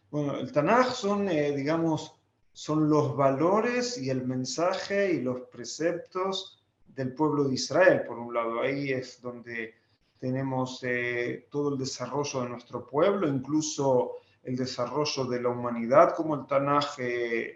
Bueno, el Tanaj son, digamos, son los valores y el mensaje y los preceptos del pueblo de Israel, por un lado. Ahí es donde tenemos todo el desarrollo de nuestro pueblo, incluso el desarrollo de la humanidad, como el Tanaj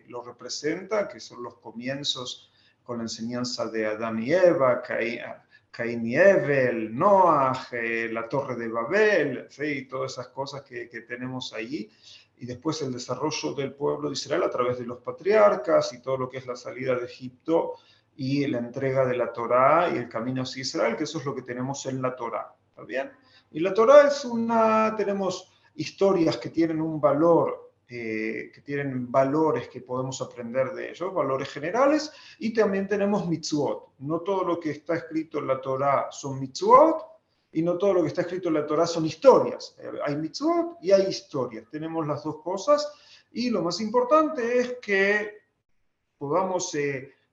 lo representa, que son los comienzos con la enseñanza de Adán y Eva, Caín y Evel, Noah, la Torre de Babel, ¿sí? Todas esas cosas que tenemos ahí. Y después el desarrollo del pueblo de Israel a través de los patriarcas y todo lo que es la salida de Egipto y la entrega de la Torá y el camino hacia Israel, que eso es lo que tenemos en la Torá. ¿Está bien? Y la Torá es tenemos historias que tienen un valor, que tienen valores que podemos aprender de ellos, valores generales, y también tenemos mitzvot. No todo lo que está escrito en la Torá son mitzvot, y no todo lo que está escrito en la Torá son historias. Hay mitzvot y hay historias. Tenemos las dos cosas, y lo más importante es que podamos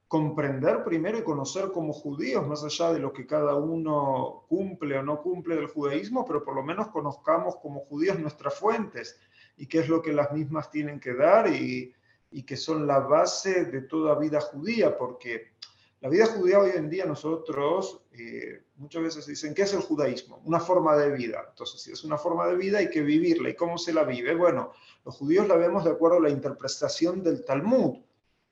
comprender primero y conocer como judíos, más allá de lo que cada uno cumple o no cumple del judaísmo, pero por lo menos conozcamos como judíos nuestras fuentes y qué es lo que las mismas tienen que dar y que son la base de toda vida judía, porque la vida judía hoy en día nosotros muchas veces dicen, ¿qué es el judaísmo? Una forma de vida. Entonces, si es una forma de vida hay que vivirla. ¿Y cómo se la vive? Bueno, los judíos la vemos de acuerdo a la interpretación del Talmud.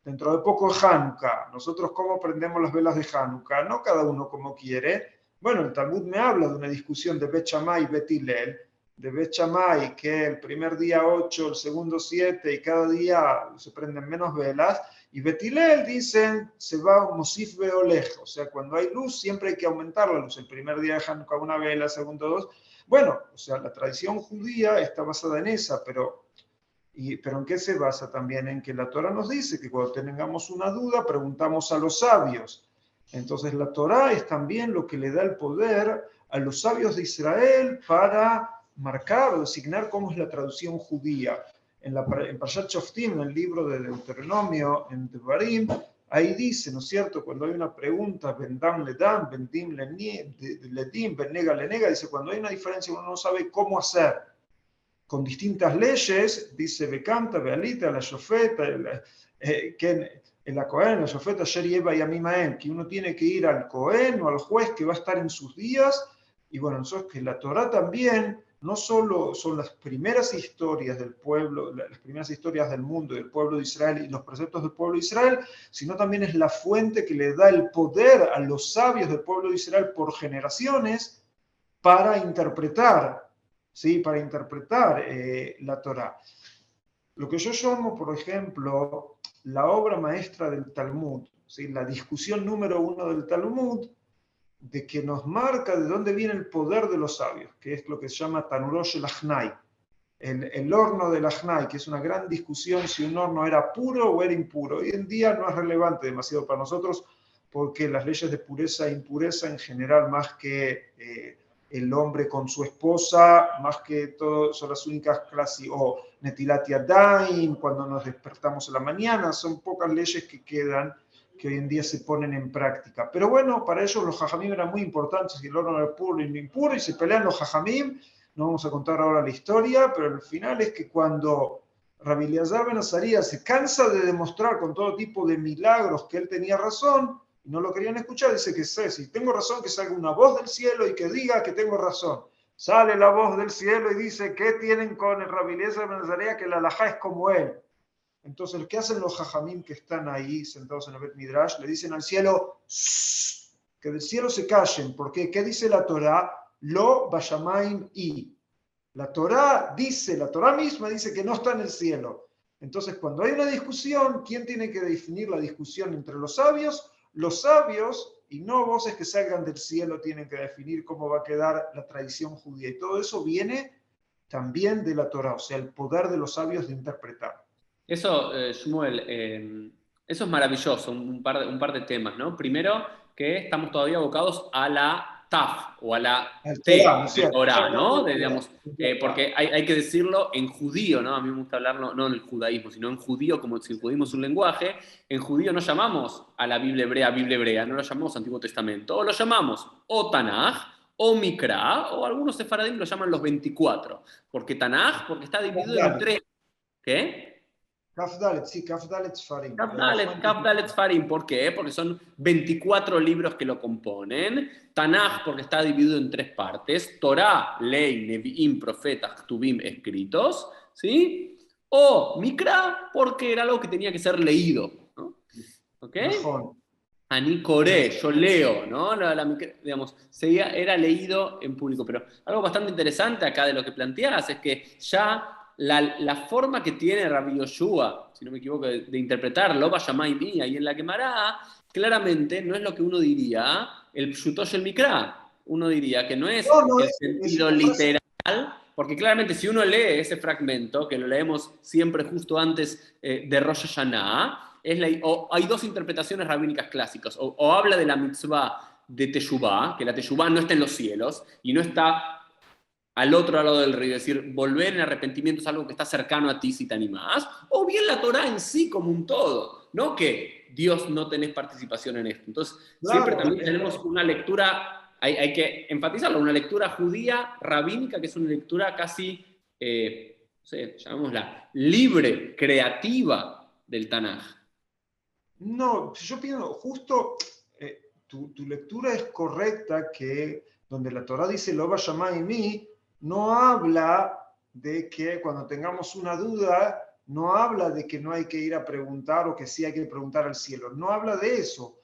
Dentro de poco Hanukkah. Nosotros, ¿cómo prendemos las velas de Hanukkah? No cada uno como quiere. Bueno, el Talmud me habla de una discusión de Bet Shammai y Bet Hillel, de Bet Shammai, que el primer día 8, el segundo 7 y cada día se prenden menos velas, y Bet Hillel dicen, se va Mosif Beolej, o sea, cuando hay luz siempre hay que aumentar la luz, el primer día de Hanukkah una vela, el segundo dos. Bueno, o sea, la tradición judía está basada en esa, pero ¿en qué se basa también? En que la Torah nos dice que cuando tengamos una duda, preguntamos a los sabios. Entonces la Torah es también lo que le da el poder a los sabios de Israel para marcar o designar cómo es la traducción judía. En Parashat Shoftim, en el libro de Deuteronomio, en Devarim, ahí dice, ¿no es cierto? Cuando hay una pregunta, Bendam le dan, Bendim le dim, Benega le nega, dice, cuando hay una diferencia uno no sabe cómo hacer con distintas leyes, dice Becanta, Bealita, la Shofeta, que en la Cohen, la Shofeta, Ayer Yeva y Amimaem, que uno tiene que ir al Cohen o al juez que va a estar en sus días, y bueno, nosotros que la Torah también no solo son las primeras historias del pueblo, las primeras historias del mundo, del pueblo de Israel y los preceptos del pueblo de Israel, sino también es la fuente que le da el poder a los sabios del pueblo de Israel por generaciones para interpretar, ¿sí? Para interpretar la Torá. Lo que yo llamo, por ejemplo, la obra maestra del Talmud, ¿sí? La discusión número uno del Talmud, de que nos marca de dónde viene el poder de los sabios, que es lo que se llama Tanurosh el Achnai, el horno del Achnai, que es una gran discusión si un horno era puro o era impuro. Hoy en día no es relevante demasiado para nosotros, porque las leyes de pureza e impureza en general, más que el hombre con su esposa, más que todo, son las únicas clases, o Netilat Yadayim, cuando nos despertamos en la mañana, son pocas leyes que quedan, que hoy en día se ponen en práctica. Pero bueno, para ellos los jajamim eran muy importantes, y el horno era puro y no impuro, y se pelean los jajamim. No vamos a contar ahora la historia, pero el final es que cuando Rabbi Eliezer ben Azaria se cansa de demostrar con todo tipo de milagros que él tenía razón, y no lo querían escuchar, dice que si tengo razón, que salga una voz del cielo y que diga que tengo razón. Sale la voz del cielo y dice, ¿qué tienen con el Rabbi Eliezer ben Azaria? Que la halajá es como él. Entonces, ¿qué hacen los jajamim que están ahí sentados en el Bet Midrash? Le dicen al cielo, que del cielo se callen, porque ¿qué dice la Torá? Lo Bayamaim y. La Torá dice, la Torá misma dice que no está en el cielo. Entonces, cuando hay una discusión, ¿quién tiene que definir la discusión entre los sabios? Los sabios, y no voces que salgan del cielo, tienen que definir cómo va a quedar la tradición judía. Y todo eso viene también de la Torá, o sea, el poder de los sabios de interpretar. Eso, Shmuel, Eso es maravilloso, un par de temas, ¿no? Primero, que estamos todavía abocados a la Taf o a la El T Torah, ¿no es de cierto? Torah, ¿no? Torah. Digamos, porque hay que decirlo en judío, ¿no? A mí me gusta hablarlo no en el judaísmo, sino en judío, como si el judaísmo es un lenguaje. En judío no llamamos a la Biblia hebrea, no lo llamamos Antiguo Testamento, o lo llamamos o Tanaj, o Mikra, o algunos sefaradim lo llaman los 24. ¿Por qué Tanaj? Porque está dividido en Kafdalet. tres. ¿Qué? Kafdalet, sí, Kafdalet Sfarim. Kafdalet Farim, ¿por qué? Porque son 24 libros que lo componen. Tanaj, porque está dividido en tres partes. Torah, ley, Nevi'im, profetas, Ktubim, escritos. ¿Sí? O Mikra, porque era algo que tenía que ser leído, ¿no? ¿Ok? Najón. Ani Coré, yo leo, ¿no? Digamos, era leído en público. Pero algo bastante interesante acá de lo que planteas es que ya la forma que tiene Rabbi Yoshua, si no me equivoco, de interpretarlo, vaya Maimí, ahí en la Gemara, claramente no es lo que uno diría el Pshutosh el Mikra. Uno diría que no es No, no el es sentido una frase. literal, porque claramente si uno lee ese fragmento, que lo leemos siempre justo antes de Rosh Hashanah, hay dos interpretaciones rabínicas clásicas. O habla de la mitzvah de Teshuvah, que la Teshuvah no está en los cielos y no está al otro lado del río, es decir, volver en arrepentimiento es algo que está cercano a ti si te animás, o bien la Torah en sí como un todo, no que Dios no tenés participación en esto. Entonces, siempre Claro, también tenemos una lectura, hay que enfatizarlo, una lectura judía rabínica que es una lectura casi, no sé, llamémosla, libre, creativa del Tanaj. no, yo pienso, justo tu lectura es correcta, que donde la Torah dice lo va a llamar en mí, no habla de que cuando tengamos una duda, no habla de que no hay que ir a preguntar o que sí hay que preguntar al cielo, no habla de eso.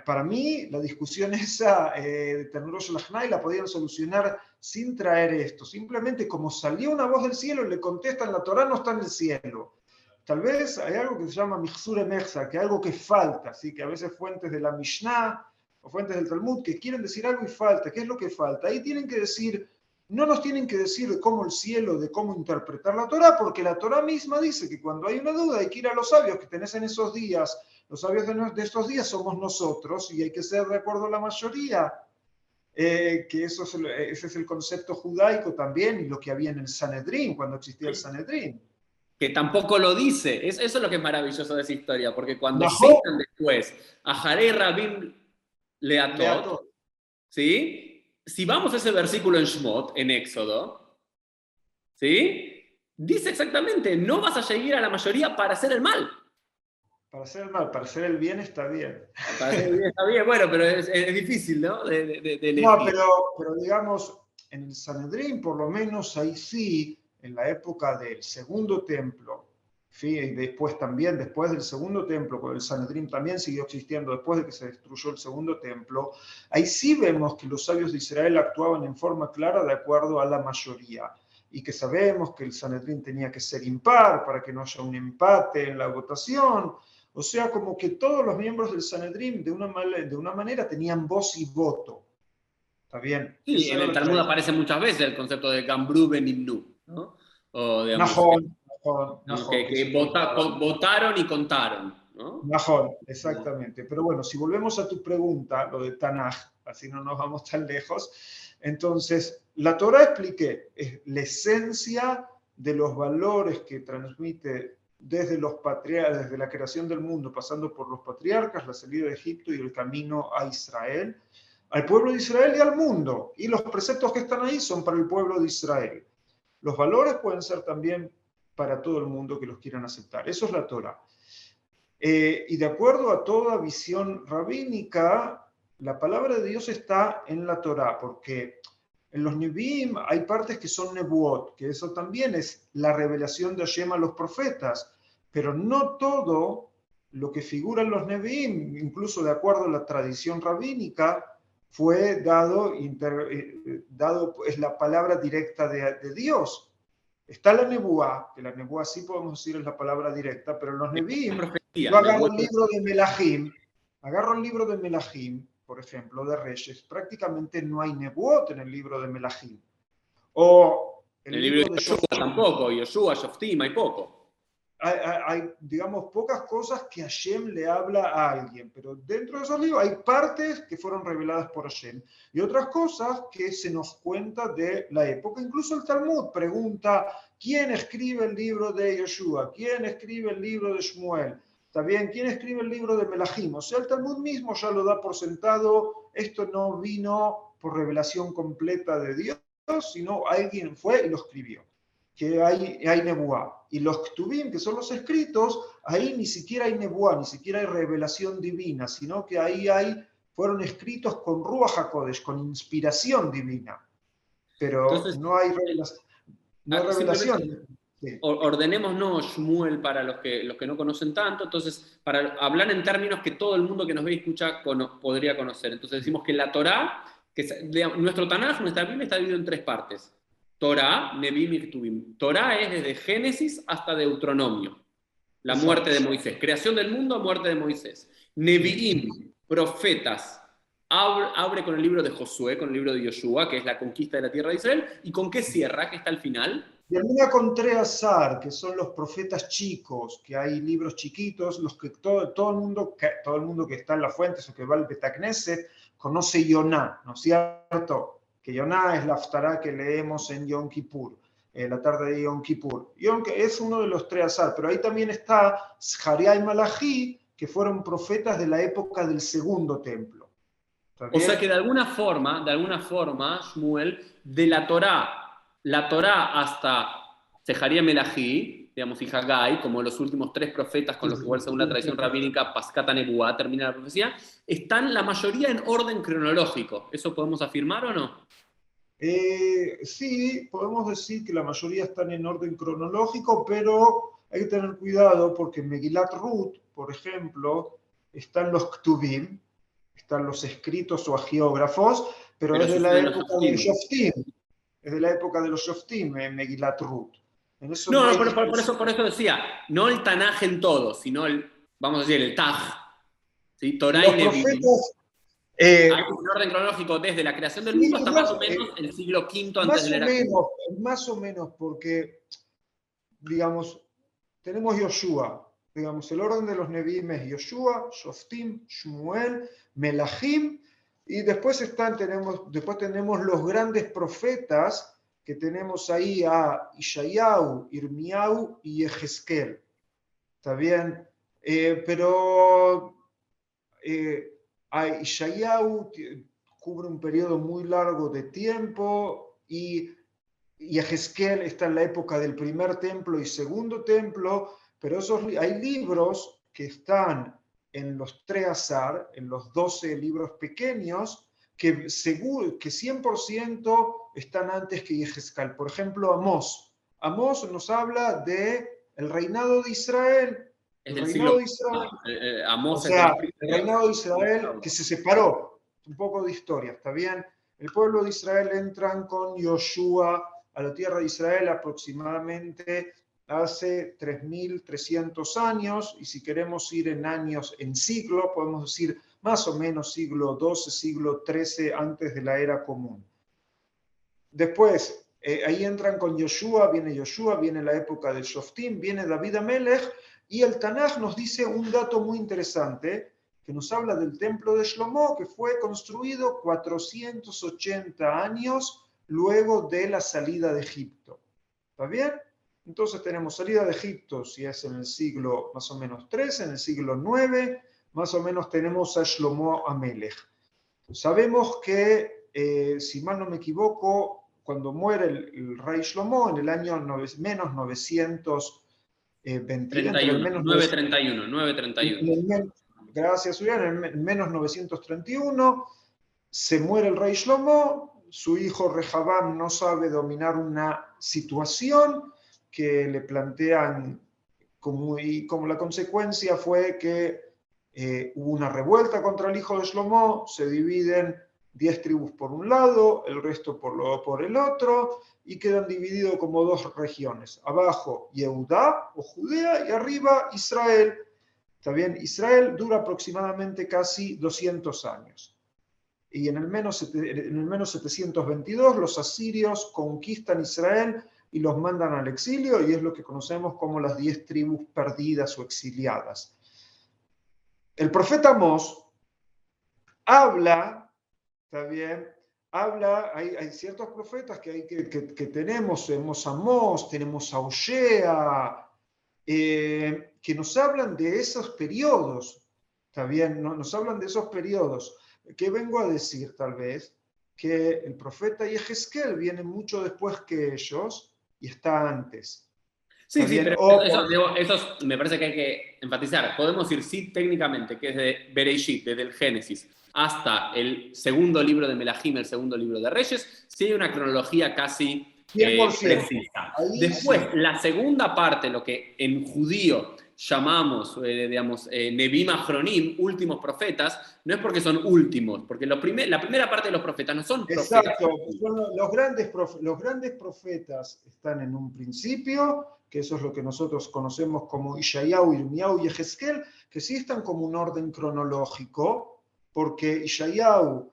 Para mí, la discusión esa de Ternuros Lajnai la podían solucionar sin traer esto. Simplemente como salió una voz del cielo, le contestan, la Torah no está en el cielo. Tal vez hay algo que se llama Mihzure Mechza, que algo que falta, ¿sí? Que a veces fuentes de la Mishnah o fuentes del Talmud que quieren decir algo y falta. ¿Qué es lo que falta? Ahí tienen que decir, no nos tienen que decir de cómo el cielo, de cómo interpretar la Torah, porque la Torah misma dice que cuando hay una duda hay que ir a los sabios que tenés en esos días. Los sabios de estos días somos nosotros y hay que ser de acuerdo a la mayoría. Que ese es el concepto judaico también y lo que había en el Sanedrín, cuando existía el Sanedrín. Que tampoco lo dice. Eso es lo que es maravilloso de esa historia, porque cuando Najón, citan después a Jarei Rabim Leatot, ¿sí? Si vamos a ese versículo en Shmot, en Éxodo, ¿sí? Dice exactamente, no vas a llegar a la mayoría para hacer el mal. para hacer el mal, para hacer el bien está bien. Para hacer el bien está bien, bueno, pero es difícil, ¿no? De No, elegir. pero digamos, en el Sanedrín, por lo menos ahí sí, en la época del segundo templo, ¿sí? Y después también, después del segundo templo, porque el Sanedrín también siguió existiendo después de que se destruyó el segundo templo, ahí sí vemos que los sabios de Israel actuaban en forma clara de acuerdo a la mayoría. Y que sabemos que el Sanedrín tenía que ser impar para que no haya un empate en la votación. O sea, como que todos los miembros del Sanedrín de una manera tenían voz y voto. ¿Está bien? Sí, Eso en era el lo que Talmud era. aparece muchas veces el concepto de Gambru Benimnu, ¿no? O digamos, Najón, que que eso lo usaba. votaron y contaron, ¿no? Najón, exactamente. Pero bueno, si volvemos a tu pregunta, lo de Tanaj, así no nos vamos tan lejos. Entonces, la Torah, expliqué, es la esencia de los valores que transmite desde desde la creación del mundo, pasando por los patriarcas, la salida de Egipto y el camino a Israel, al pueblo de Israel y al mundo. Y los preceptos que están ahí son para el pueblo de Israel. Los valores pueden ser también para todo el mundo que los quieran aceptar. Eso es la Torah. Y de acuerdo a toda visión rabínica, la palabra de Dios está en la Torah, porque en los Nevi'im hay partes que son Nebuot, que eso también es la revelación de Hashem a los profetas, pero no todo lo que figura en los Nevi'im, incluso de acuerdo a la tradición rabínica, fue dado es la palabra directa de Dios. Está la nebuá, que la nebuá sí podemos decir es la palabra directa, pero en los Nevi'im, yo agarro el libro de Melahim, por ejemplo, de Reyes, prácticamente no hay nebuot en el libro de Melahim. O En el libro de Yoshua tampoco, Yoshua, Shoftim, hay poco. digamos, pocas cosas que Hashem le habla a alguien, pero dentro de esos libros hay partes que fueron reveladas por Hashem y otras cosas que se nos cuenta de la época. Incluso el Talmud pregunta, ¿quién escribe el libro de Yoshua? ¿Quién escribe el libro de Shmuel? También, ¿quién escribe el libro de Melahim? O sea, el Talmud mismo ya lo da por sentado, esto no vino por revelación completa de Dios, sino alguien fue y lo escribió. Que hay nebuá. Y los ktubim, que son los escritos, ahí ni siquiera hay nebuá, ni siquiera hay revelación divina, sino que ahí fueron escritos con Ruach HaKodesh, con inspiración divina. Pero Entonces, no hay revelación. No hay simplemente revelación. Sí. ordenémonos Shmuel para los que no conocen tanto, entonces, para hablar en términos que todo el mundo que nos ve y escucha podría conocer. Entonces decimos que la Torá, nuestro Tanaj, nuestra Biblia está dividido en tres partes. Torá, Nebim y Ktubim. Torá es desde Génesis hasta Deuteronomio, la muerte de Moisés. Creación del mundo, muerte de Moisés. Nevi'im, profetas. Abre con el libro de Josué, con el libro de Yoshua, que es la conquista de la tierra de Israel. ¿Y con qué cierra? Que está al final. Termina con Treazar, que son los profetas chicos, que hay libros chiquitos, los que todo el mundo que está en las fuentes o que va al Betacneset conoce Yoná, ¿no es cierto? Que Yoná es la Haftará que leemos en Yom Kippur, la tarde de Yom Kippur. Es uno de los Treazar, pero ahí también está Zharia y Malachi, que fueron profetas de la época del segundo templo. O sea que de alguna forma, Shmuel, de la Torá hasta Sejaría Melají, digamos, y Haggai, como los últimos tres profetas con los que igual según la tradición rabínica, Pascata Nebuá, termina la profecía, están la mayoría en orden cronológico. ¿Eso podemos afirmar o no? Sí, podemos decir que la mayoría están en orden cronológico, pero hay que tener cuidado porque en Megilat Ruth, por ejemplo, están los Ktubim, están los escritos o agiógrafos, pero es de la época de los Shoftim. Es de la época de los Shoftim en Megilat Ruth. En eso no, por eso decía, no el Tanaj en todo, sino vamos a decir, el Taj, ¿sí? Torá y Nevi'im. Hay un orden cronológico desde la creación del mundo hasta más o menos el siglo V antes de la era común. Más o menos, porque, digamos, tenemos Yoshua, digamos, el orden de los Nevi'im es Yoshua, Shoftim, Shmuel, Melahim, y después tenemos los grandes profetas que tenemos ahí a Ishayahu, Irmiyahu y Yehezkel. ¿Está bien? Pero a Ishayahu cubre un periodo muy largo de tiempo y Yehezkel está en la época del primer templo y segundo templo, pero hay libros que están en los Treazar, en los 12 libros pequeños, que 100% están antes que Yehezkel. Por ejemplo, Amós. Amós nos habla del reinado de Israel. El reinado de Israel. O sea, el reinado de Israel que se separó. Un poco de historia, ¿está bien? El pueblo de Israel entran con Yoshua a la tierra de Israel aproximadamente hace 3.300 años, y si queremos ir en años, en siglo, podemos decir más o menos siglo XII, siglo XIII antes de la era común. Después, ahí entran con Yoshua, viene la época del Shoftim, viene David Amelech, y el Tanaj nos dice un dato muy interesante, que nos habla del templo de Shlomo, que fue construido 480 años luego de la salida de Egipto. ¿Está bien? Entonces tenemos salida de Egipto, si es en el siglo más o menos 13, en el siglo 9, más o menos tenemos a Shlomo Amelech. Sabemos que, si mal no me equivoco, cuando muere el rey Shlomo en el año menos 931. Gracias, Urián. En menos 931 se muere el rey Shlomo, su hijo Rehabam no sabe dominar una situación que le plantean, y como la consecuencia fue que hubo una revuelta contra el hijo de Shlomo, se dividen 10 tribus por un lado, el resto por el otro, y quedan divididos como dos regiones. Abajo Yehudá o Judea y arriba Israel. ¿Está bien? Israel dura aproximadamente casi 200 años. Y en el menos 722 los asirios conquistan Israel y los mandan al exilio, y es lo que conocemos como las 10 tribus perdidas o exiliadas. El profeta Amós habla, ¿está bien? Habla, hay ciertos profetas que tenemos Amós, tenemos a Osea, que nos hablan de esos periodos, ¿está bien? Nos hablan de esos periodos. ¿Qué vengo a decir tal vez? Que el profeta Yehezkel viene mucho después que ellos y está antes. Sí, ¿Está sí, bien? pero eso me parece que hay que enfatizar. Podemos ir, sí, técnicamente, que es de Bereshit, desde el Génesis, hasta el segundo libro de Melahim, el segundo libro de Reyes, sí hay una cronología casi 100%. precisa. Ahí Después, sí. la segunda parte, lo que en judío llamamos, digamos, Nebim Achronim, últimos profetas, no es porque son últimos, porque la primera parte de los profetas no son profetas. Exacto. Los grandes profetas están en un principio, que eso es lo que nosotros conocemos como Ishayahu, Irmiyahu y Yehezkel, que sí están como un orden cronológico, porque Ishayahu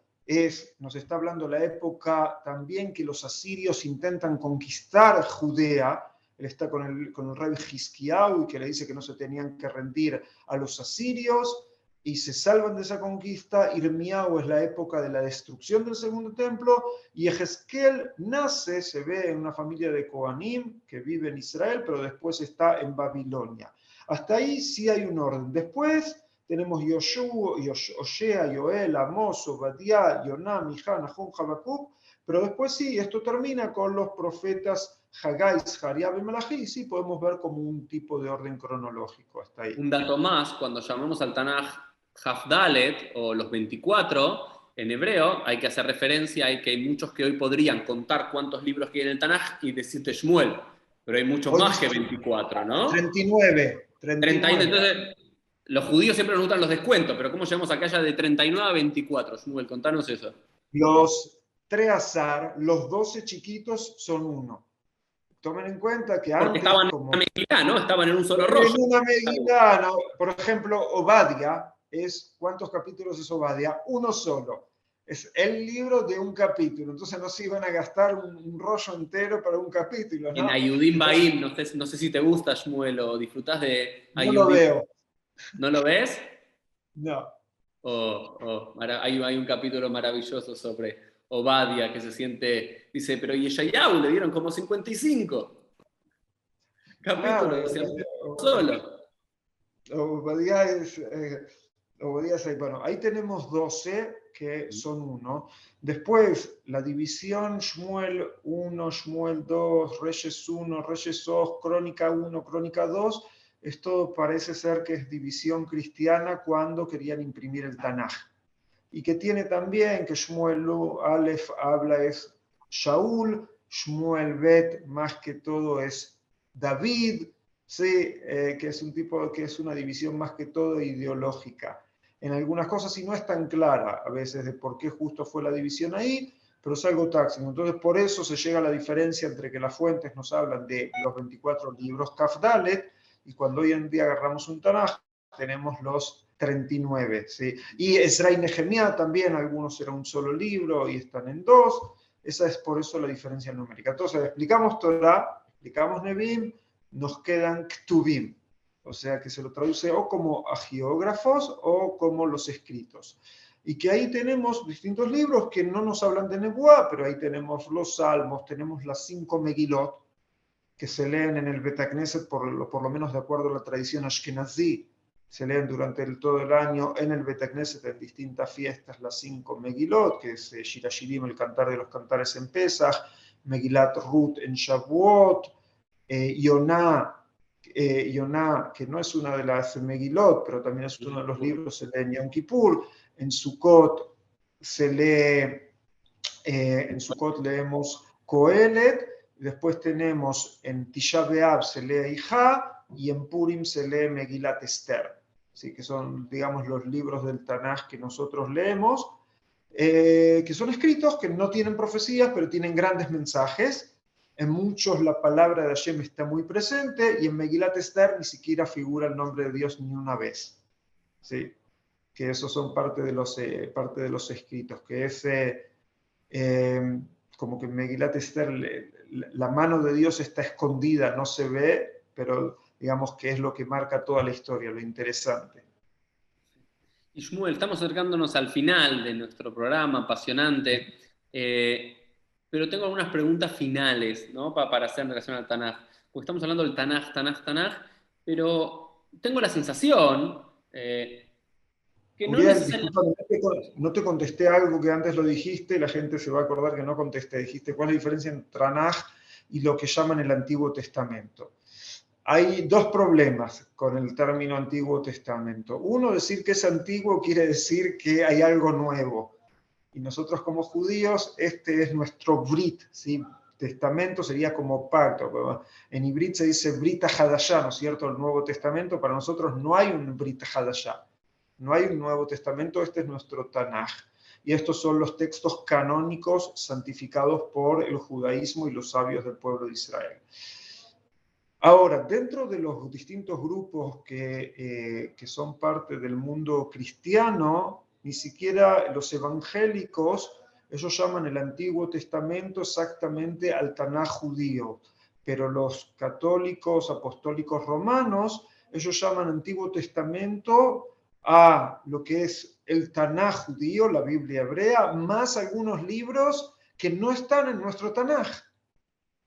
nos está hablando la época también que los asirios intentan conquistar Judea. Él está con el rey Hizkiyahu, y que le dice que no se tenían que rendir a los asirios, y se salvan de esa conquista. Irmiyahu es la época de la destrucción del segundo templo, y Yehezkel nace, se ve en una familia de Kohanim que vive en Israel, pero después está en Babilonia. Hasta ahí sí hay un orden. Después tenemos Osea, Yoel, Amós, Obadiah, Yoná, Mijá, Nahum, Habacuc, pero después sí, esto termina con los profetas Haggai, Zechariah y Malachi, sí podemos ver como un tipo de orden cronológico hasta ahí. Un dato más, cuando llamamos al Tanaj Hafdalet o los 24 en hebreo, hay que hacer referencia a que hay muchos que hoy podrían contar cuántos libros que hay en el Tanaj y decirte Shmuel, pero hay muchos Hoy más que 24, ¿no? 39. 39. Entonces, los judíos siempre nos gustan los descuentos, pero ¿cómo llegamos acá ya de 39 a 24? Shmuel, contanos eso. Los Treazar, los 12 chiquitos son uno. Tomen en cuenta que Porque antes, estaban como en una Megilá, ¿no? Estaban en un solo en rollo. una Megilá, ¿no? Por ejemplo, Obadiah ¿cuántos capítulos es Obadiah? Uno solo. Es el libro de un capítulo. Entonces no se iban a gastar un rollo entero para un capítulo, En ¿no? Ayudim Entonces, Baim, no sé si te gusta Shmuel o disfrutás de no lo Ayudim. veo. ¿No lo ves? No. Hay un capítulo maravilloso sobre Obadiah que se siente, dice, pero Yeshayahu le dieron como 55 capítulos, Claro, se hace solo. Obadiah bueno, ahí tenemos 12 que son uno. Después, la división Shmuel 1, Shmuel 2, Reyes 1, Reyes 2, Crónica 1, Crónica 2. Esto parece ser que es división cristiana cuando querían imprimir el Tanaj. Y que tiene también que Shmuel Aleph habla es Shaul, Shmuel Bet más que todo es David, ¿sí? Que es un tipo, que es una división más que todo ideológica. En algunas cosas, y no es tan clara a veces de por qué justo fue la división ahí, pero es algo táctico. Entonces, por eso se llega a la diferencia entre que las fuentes nos hablan de los 24 libros Kafdalet, y cuando hoy en día agarramos un Tanaj, tenemos los 39. ¿Sí? Y Esra y Nehemías también, algunos eran un solo libro y están en dos. Esa es por eso la diferencia numérica. Entonces, explicamos Torah, explicamos Nebim, nos quedan Ktubim. O sea que se lo traduce o como agiógrafos o como los escritos. Y que ahí tenemos distintos libros que no nos hablan de Nebuá, pero ahí tenemos los Salmos, tenemos las 5 Megilot, que se leen en el Betacneset, por lo menos de acuerdo a la tradición ashkenazí, se leen durante todo el año en el Betacneset en distintas fiestas las 5 Megilot, que es Shir Hashirim, el cantar de los cantares en Pesach, Megilat Ruth en Shavuot, Yoná, que no es una de las Megilot, pero también es uno de los libros, se lee en Yom Kippur. En Sukkot en Sukkot leemos Kohelet. Después tenemos en Tisha B'Av se lee Ijá, y en Purim se lee Megilat Esther. Así que son, digamos, los libros del Tanaj que nosotros leemos, que son escritos, que no tienen profecías, pero tienen grandes mensajes. En muchos la palabra de Hashem está muy presente, y en Megilat Esther ni siquiera figura el nombre de Dios ni una vez. ¿Sí? Que esos son parte de los escritos, que es como que en Megilat Esther la mano de Dios está escondida, no se ve, pero digamos que es lo que marca toda la historia, lo interesante. Y Shmuel, estamos acercándonos al final de nuestro programa apasionante, pero tengo algunas preguntas finales, ¿no? para hacer en relación al Tanaj. Porque estamos hablando del Tanaj, pero tengo la sensación que no Uriel, necesariamente... disculpa, no te contesté algo que antes lo dijiste, la gente se va a acordar que no contesté. Dijiste cuál es la diferencia entre Tanaj y lo que llaman el Antiguo Testamento. Hay dos problemas con el término Antiguo Testamento. Uno, decir que es antiguo quiere decir que hay algo nuevo. Y nosotros como judíos, este es nuestro Brit, ¿sí? Testamento sería como pacto. En Ibrit se dice Brit Hadashah, ¿no es cierto? El Nuevo Testamento, para nosotros no hay un Brit Hadashah. No hay un Nuevo Testamento, este es nuestro Tanaj. Y estos son los textos canónicos santificados por el judaísmo y los sabios del pueblo de Israel. Ahora, dentro de los distintos grupos que son parte del mundo cristiano, ni siquiera los evangélicos, ellos llaman el Antiguo Testamento exactamente al Tanaj judío, pero los católicos, apostólicos romanos, ellos llaman Antiguo Testamento a lo que es el Tanaj judío, la Biblia hebrea, más algunos libros que no están en nuestro Tanaj.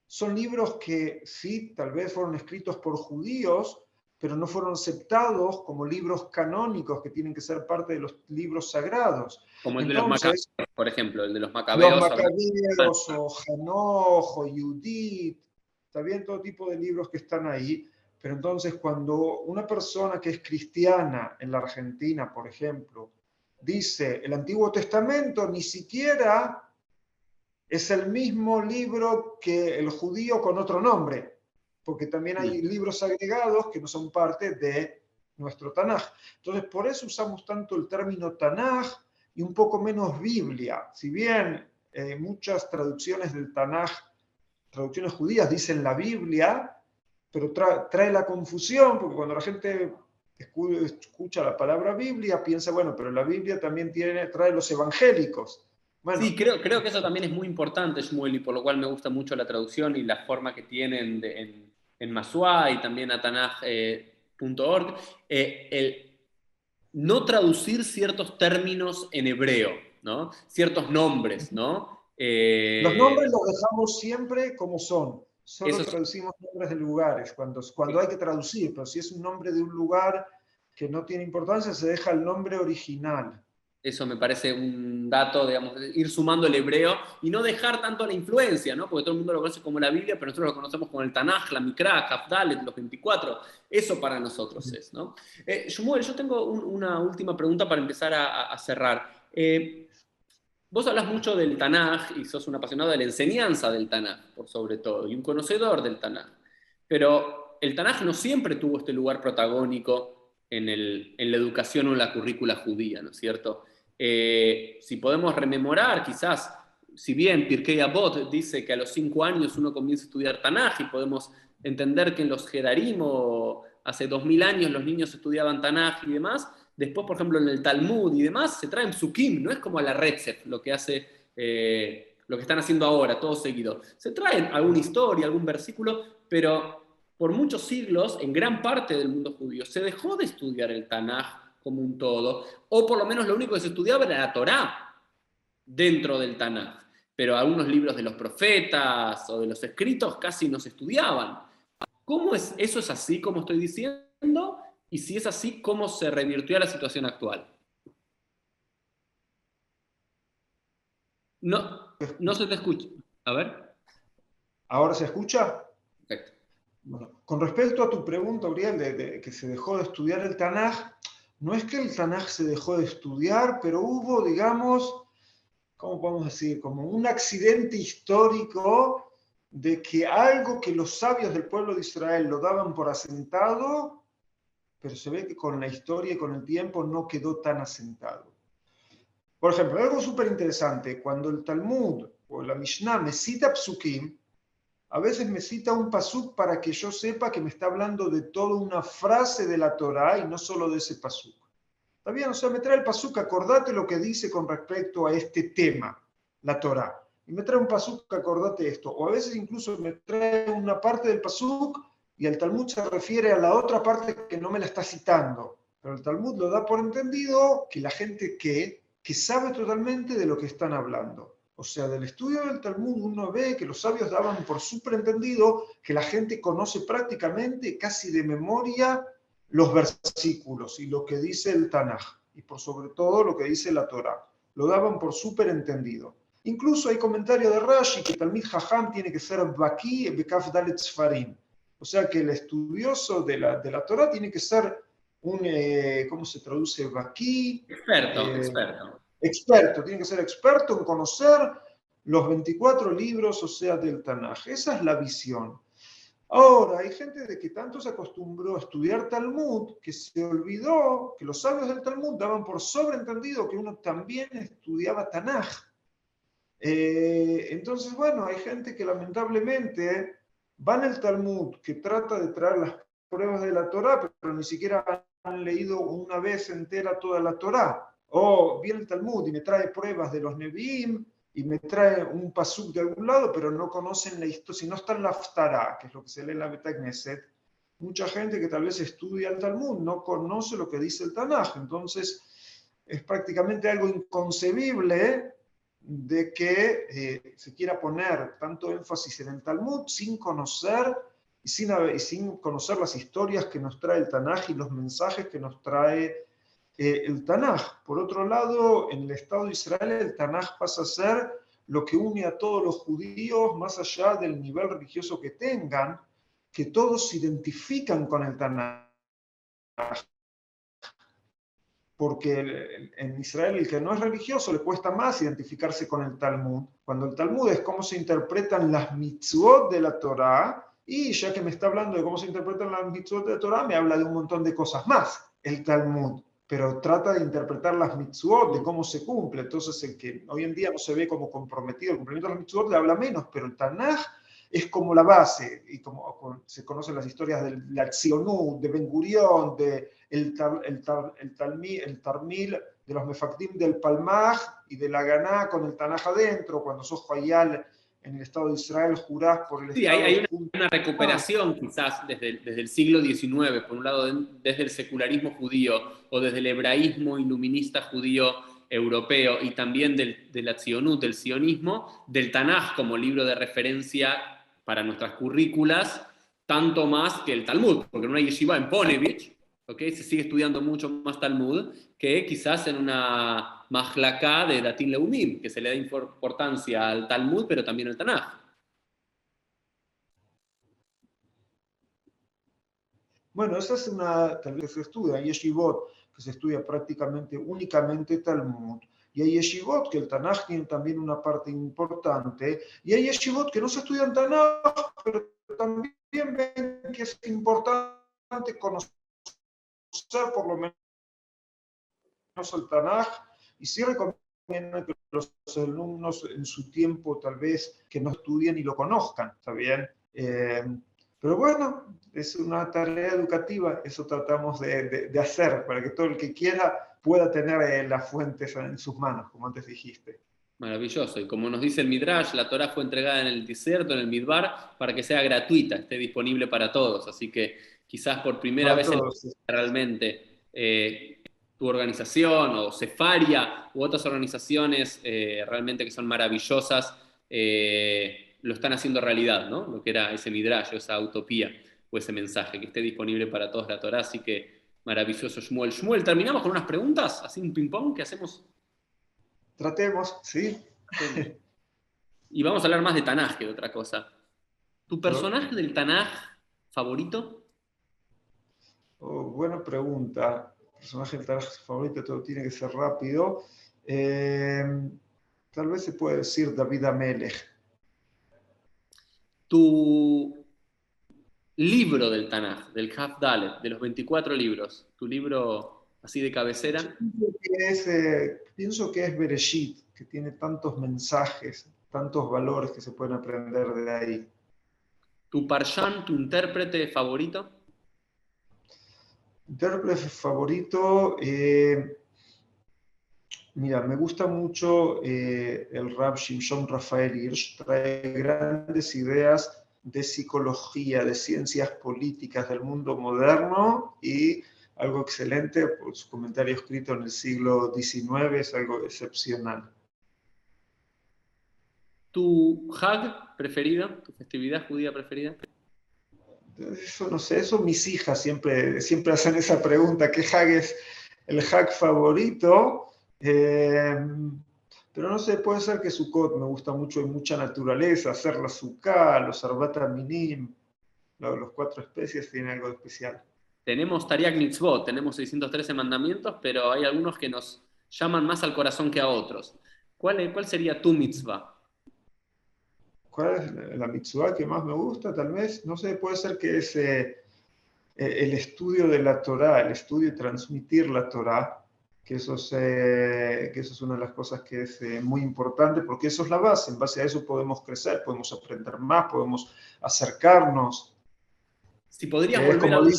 Son libros que sí, tal vez fueron escritos por judíos, pero no fueron aceptados como libros canónicos que tienen que ser parte de los libros sagrados. Como el de los Entonces, Macabeos, por ejemplo, el de los los Macabeos. Macabeos o Hanoch o Judith, está bien todo tipo de libros que están ahí, pero entonces cuando una persona que es cristiana en la Argentina, por ejemplo, dice el Antiguo Testamento, ni siquiera es el mismo libro que el judío con otro nombre, porque también hay libros agregados que no son parte de nuestro Tanaj. Entonces, por eso usamos tanto el término Tanaj y un poco menos Biblia. Si bien muchas traducciones del Tanaj, traducciones judías, dicen la Biblia, pero trae la confusión, porque cuando la gente escucha la palabra Biblia, piensa, bueno, pero la Biblia también trae los evangélicos. Bueno, Sí, creo que eso también es muy importante, Shmuel, y por lo cual me gusta mucho la traducción y la forma que tienen en Masua y también a tanaj.org, el no traducir ciertos términos en hebreo, ¿no? Ciertos nombres, ¿no? los nombres los dejamos siempre como son. Solo Eso traducimos nombres de lugares cuando hay que traducir, pero si es un nombre de un lugar que no tiene importancia, se deja el nombre original. Eso me parece un dato, digamos, ir sumando el hebreo y no dejar tanto la influencia, ¿no? Porque todo el mundo lo conoce como la Biblia, pero nosotros lo conocemos como el Tanaj, la Mikra, Hafdalet, los 24. Eso para nosotros es, ¿no? Shmuel, yo tengo una última pregunta para empezar a cerrar. Vos hablas mucho del Tanaj y sos un apasionado de la enseñanza del Tanaj, por sobre todo, y un conocedor del Tanaj. Pero el Tanaj no siempre tuvo este lugar protagónico en la educación o en la currícula judía, ¿no es cierto? Si podemos rememorar, quizás, si bien Pirkei Avot dice que a los 5 años uno comienza a estudiar Tanaj y podemos entender que en los Gedarim hace 2000 años los niños estudiaban Tanaj y demás, después, por ejemplo, en el Talmud y demás, se traen psukim, no es como a la Retzef, lo que están haciendo ahora, todo seguido. Se traen alguna historia, algún versículo, pero por muchos siglos, en gran parte del mundo judío, se dejó de estudiar el Tanaj como un todo, o por lo menos lo único que se estudiaba era la Torá dentro del Tanaj. Pero algunos libros de los profetas o de los escritos casi no se estudiaban. ¿Cómo es, eso es así como estoy diciendo? Y si es así, ¿cómo se revirtió a la situación actual? No, no se te escucha. A ver. ¿Ahora se escucha? Perfecto. Bueno, con respecto a tu pregunta, Uriel, de que se dejó de estudiar el Tanaj, no es que el Tanaj se dejó de estudiar, pero hubo, digamos, ¿cómo podemos decir? Como un accidente histórico de que algo que los sabios del pueblo de Israel lo daban por asentado, pero se ve que con la historia y con el tiempo no quedó tan asentado. Por ejemplo, algo súper interesante, cuando el Talmud o la Mishnah me cita psukim, a veces me cita un pasuk para que yo sepa que me está hablando de toda una frase de la Torá y no solo de ese pasuk. ¿Está bien? O sea, me trae el pasuk, acordate lo que dice con respecto a este tema, la Torá. y me trae un pasuk, acordate esto. O a veces incluso me trae una parte del pasuk y el Talmud se refiere a la otra parte que no me la está citando. Pero el Talmud lo da por entendido que la gente que sabe totalmente de lo que están hablando. O sea, del estudio del Talmud uno ve que los sabios daban por superentendido que la gente conoce prácticamente, casi de memoria, los versículos y lo que dice el Tanaj, y por sobre todo lo que dice la Torá. Lo daban por superentendido. Incluso hay comentario de Rashi que Talmid Jajam tiene que ser Baki Bekaf Dalet Sfarim. O sea que el estudioso de la Torá tiene que ser un, ¿cómo se traduce? Baki. Experto. Experto, tiene que ser experto en conocer los 24 libros, o sea, del Tanaj. Esa es la visión. Ahora, hay gente de que tanto se acostumbró a estudiar Talmud que se olvidó que los sabios del Talmud daban por sobreentendido que uno también estudiaba Tanaj. Entonces, bueno, hay gente que lamentablemente va en el Talmud, que trata de traer las pruebas de la Torá, pero ni siquiera han leído una vez entera toda la Torá. O viene el Talmud y me trae pruebas de los Nevi'im, y me trae un pasuk de algún lado, pero no conocen la historia, si no está en la Haftará, que es lo que se lee en la Beta Knesset, mucha gente que tal vez estudia el Talmud no conoce lo que dice el Tanaj, entonces es prácticamente algo inconcebible de que se quiera poner tanto énfasis en el Talmud sin conocer y sin conocer las historias que nos trae el Tanaj y los mensajes que nos trae el Tanaj. Por otro lado, en el Estado de Israel, el Tanaj pasa a ser lo que une a todos los judíos, más allá del nivel religioso que tengan, que todos se identifican con el Tanaj. Porque en Israel el que no es religioso le cuesta más identificarse con el Talmud, cuando el Talmud es cómo se interpretan las mitzvot de la Torá, y ya que me está hablando de cómo se interpretan las mitzvot de la Torá, me habla de un montón de cosas más, el Talmud, pero trata de interpretar las mitzvot, de cómo se cumple. Entonces el que hoy en día no se ve como comprometido al cumplimiento de las mitzvot le habla menos, pero el Tanaj es como la base, y como se conocen las historias de la Tzionut, de Ben Gurión, de el Tarmil, de los Mefakdim del Palmaj y de la Ganá con el Tanaj adentro, cuando sos Hayal en el Estado de Israel, jurás por el Sí, Estado. hay una recuperación quizás desde el siglo XIX, por un lado desde el secularismo judío o desde el hebraísmo iluminista judío europeo y también de la Tzionut, del sionismo, del Tanaj como libro de referencia para nuestras currículas, tanto más que el Talmud, porque en una yeshiva en Ponevich, ¿okay? Se sigue estudiando mucho más Talmud que quizás en una mahlaká de Datín Leumim, que se le da importancia al Talmud, pero también al Tanaj. Bueno, esa es una, tal vez se estudia, hay yeshivot que se estudia prácticamente únicamente Talmud, y hay yeshivot que el Tanaj tiene también una parte importante, y hay yeshivot que no se estudian Tanaj, pero también ven que es importante conocer por lo menos el Tanaj, y sí recomiendo que los alumnos en su tiempo tal vez que no estudien y lo conozcan, ¿está bien? Pero bueno, es una tarea educativa, eso tratamos de hacer, para que todo el que quiera pueda tener las fuentes en sus manos, como antes dijiste. Maravilloso. Y como nos dice el Midrash, la Torá fue entregada en el desierto, en el Midbar, para que sea gratuita, esté disponible para todos. Así que quizás por primera Para vez en todos. realmente tu organización o Cefaria u otras organizaciones realmente que son maravillosas lo están haciendo realidad, ¿no? Lo que era ese Midrash, esa utopía o ese mensaje, que esté disponible para todos la Torá. Así que maravilloso, Shmuel. Shmuel, terminamos con unas preguntas, así un ping-pong que hacemos. Tratemos, ¿sí? Y vamos a hablar más de Tanaj que de otra cosa. ¿Tu personaje del Tanaj favorito? Oh, buena pregunta. Personaje del Tanaj favorito, todo tiene que ser rápido. Tal vez se puede decir David Amelech. Tu libro del Tanaj, del Hafdalet, de los 24 libros. Tu libro así de cabecera. Pienso que es Bereshit, que tiene tantos mensajes, tantos valores que se pueden aprender de ahí. Tu Parshan, tu intérprete favorito. Intérprete favorito, Mira, me gusta mucho el Rav Shimshon Rafael Hirsch, trae grandes ideas de psicología, de ciencias políticas del mundo moderno y algo excelente, por su comentario escrito en el siglo XIX, es algo excepcional. ¿Tu Hag preferido, tu festividad judía preferida? Eso no sé, eso mis hijas siempre hacen esa pregunta, ¿qué hag es el hag favorito? Pero no sé, puede ser que Sukkot me gusta mucho, hay mucha naturaleza, hacer la sukkah, los arbat minim, los 4 especies tienen algo de especial. Tenemos Tariag Mitzvot, tenemos 613 mandamientos, pero hay algunos que nos llaman más al corazón que a otros. ¿Cuál sería tu mitzvah? ¿Cuál es la mitzvah que más me gusta? Tal vez, no sé, puede ser que es el estudio de la Torá, el estudio y transmitir la Torá, que que eso es una de las cosas que es muy importante, porque eso es la base, en base a eso podemos crecer, podemos aprender más, podemos acercarnos, Si podrías que es volver a un...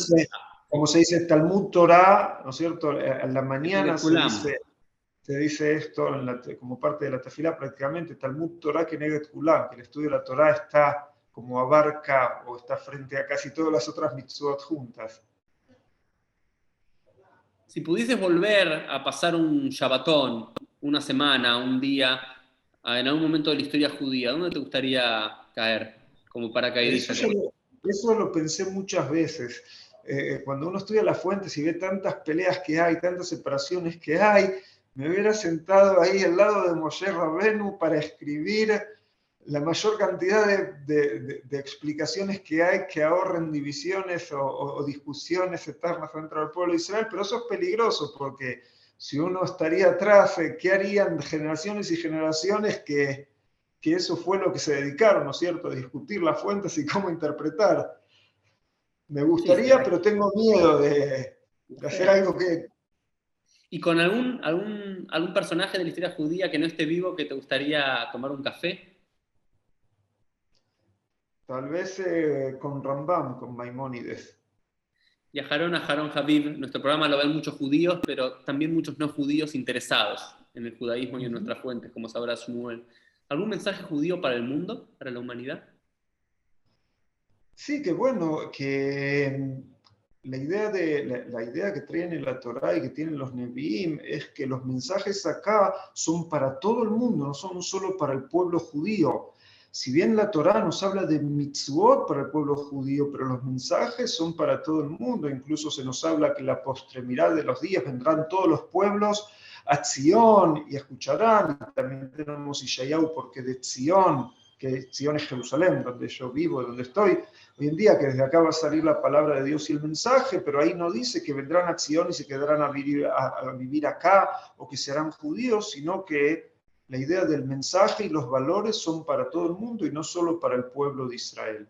como se dice Talmud Torá, ¿no es cierto? En la mañana Kulam. se dice esto como parte de la tefilá prácticamente, Talmud Torá que Neget Kulam, que el estudio de la Torá está como abarca o está frente a casi todas las otras mitzvot juntas. Si pudieses volver a pasar un Shabbatón, una semana, un día, en algún momento de la historia judía, ¿dónde te gustaría caer como Eso, paracaidista? eso lo pensé muchas veces. Cuando uno estudia las fuentes y ve tantas peleas que hay, tantas separaciones que hay, me hubiera sentado ahí al lado de Moshe Rabenu para escribir la mayor cantidad de explicaciones que hay que ahorren divisiones o discusiones eternas dentro del pueblo de Israel, pero eso es peligroso porque si uno estaría atrás, ¿qué harían generaciones y generaciones que eso fue lo que se dedicaron, ¿no es cierto?, a discutir las fuentes y cómo interpretar? Me Sí, gustaría, pero tengo miedo de hacer algo que ¿Y con algún personaje de la historia judía que no esté vivo que te gustaría tomar un café? tal vez con Rambam, con Maimónides. Y a Harón Habib, nuestro programa lo ven muchos judíos, pero también muchos no judíos interesados en el judaísmo y en nuestras fuentes, como sabrá Shmuel. ¿Algún mensaje judío para el mundo, para la humanidad? Sí, que bueno, que la idea que traen en la Torá y que tienen los Nevi'im es que los mensajes acá son para todo el mundo, no son solo para el pueblo judío. Si bien la Torá nos habla de mitzvot para el pueblo judío, pero los mensajes son para todo el mundo. Incluso se nos habla que la postremidad de los días vendrán todos los pueblos a Zion y escucharán. También tenemos Ishayahu porque de Zion, que Zion es Jerusalén, donde yo vivo, donde estoy, hoy en día, que desde acá va a salir la palabra de Dios y el mensaje, pero ahí no dice que vendrán a Sion y se quedarán a vivir acá o que serán judíos, sino que la idea del mensaje y los valores son para todo el mundo y no solo para el pueblo de Israel.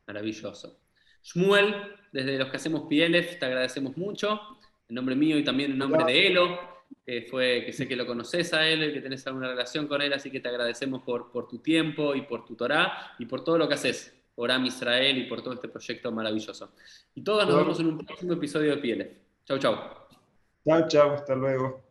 Maravilloso. Shmuel, desde los que hacemos PLF, te agradecemos mucho, en nombre mío y también en nombre de Elo, que sé que lo conoces a él, que tenés alguna relación con él, así que te agradecemos por tu tiempo y por tu Torá y por todo lo que haces por Am Israel y por todo este proyecto maravilloso. Y todos nos vemos en un próximo episodio de PLF. Chau, chau. Chao, chao, hasta luego.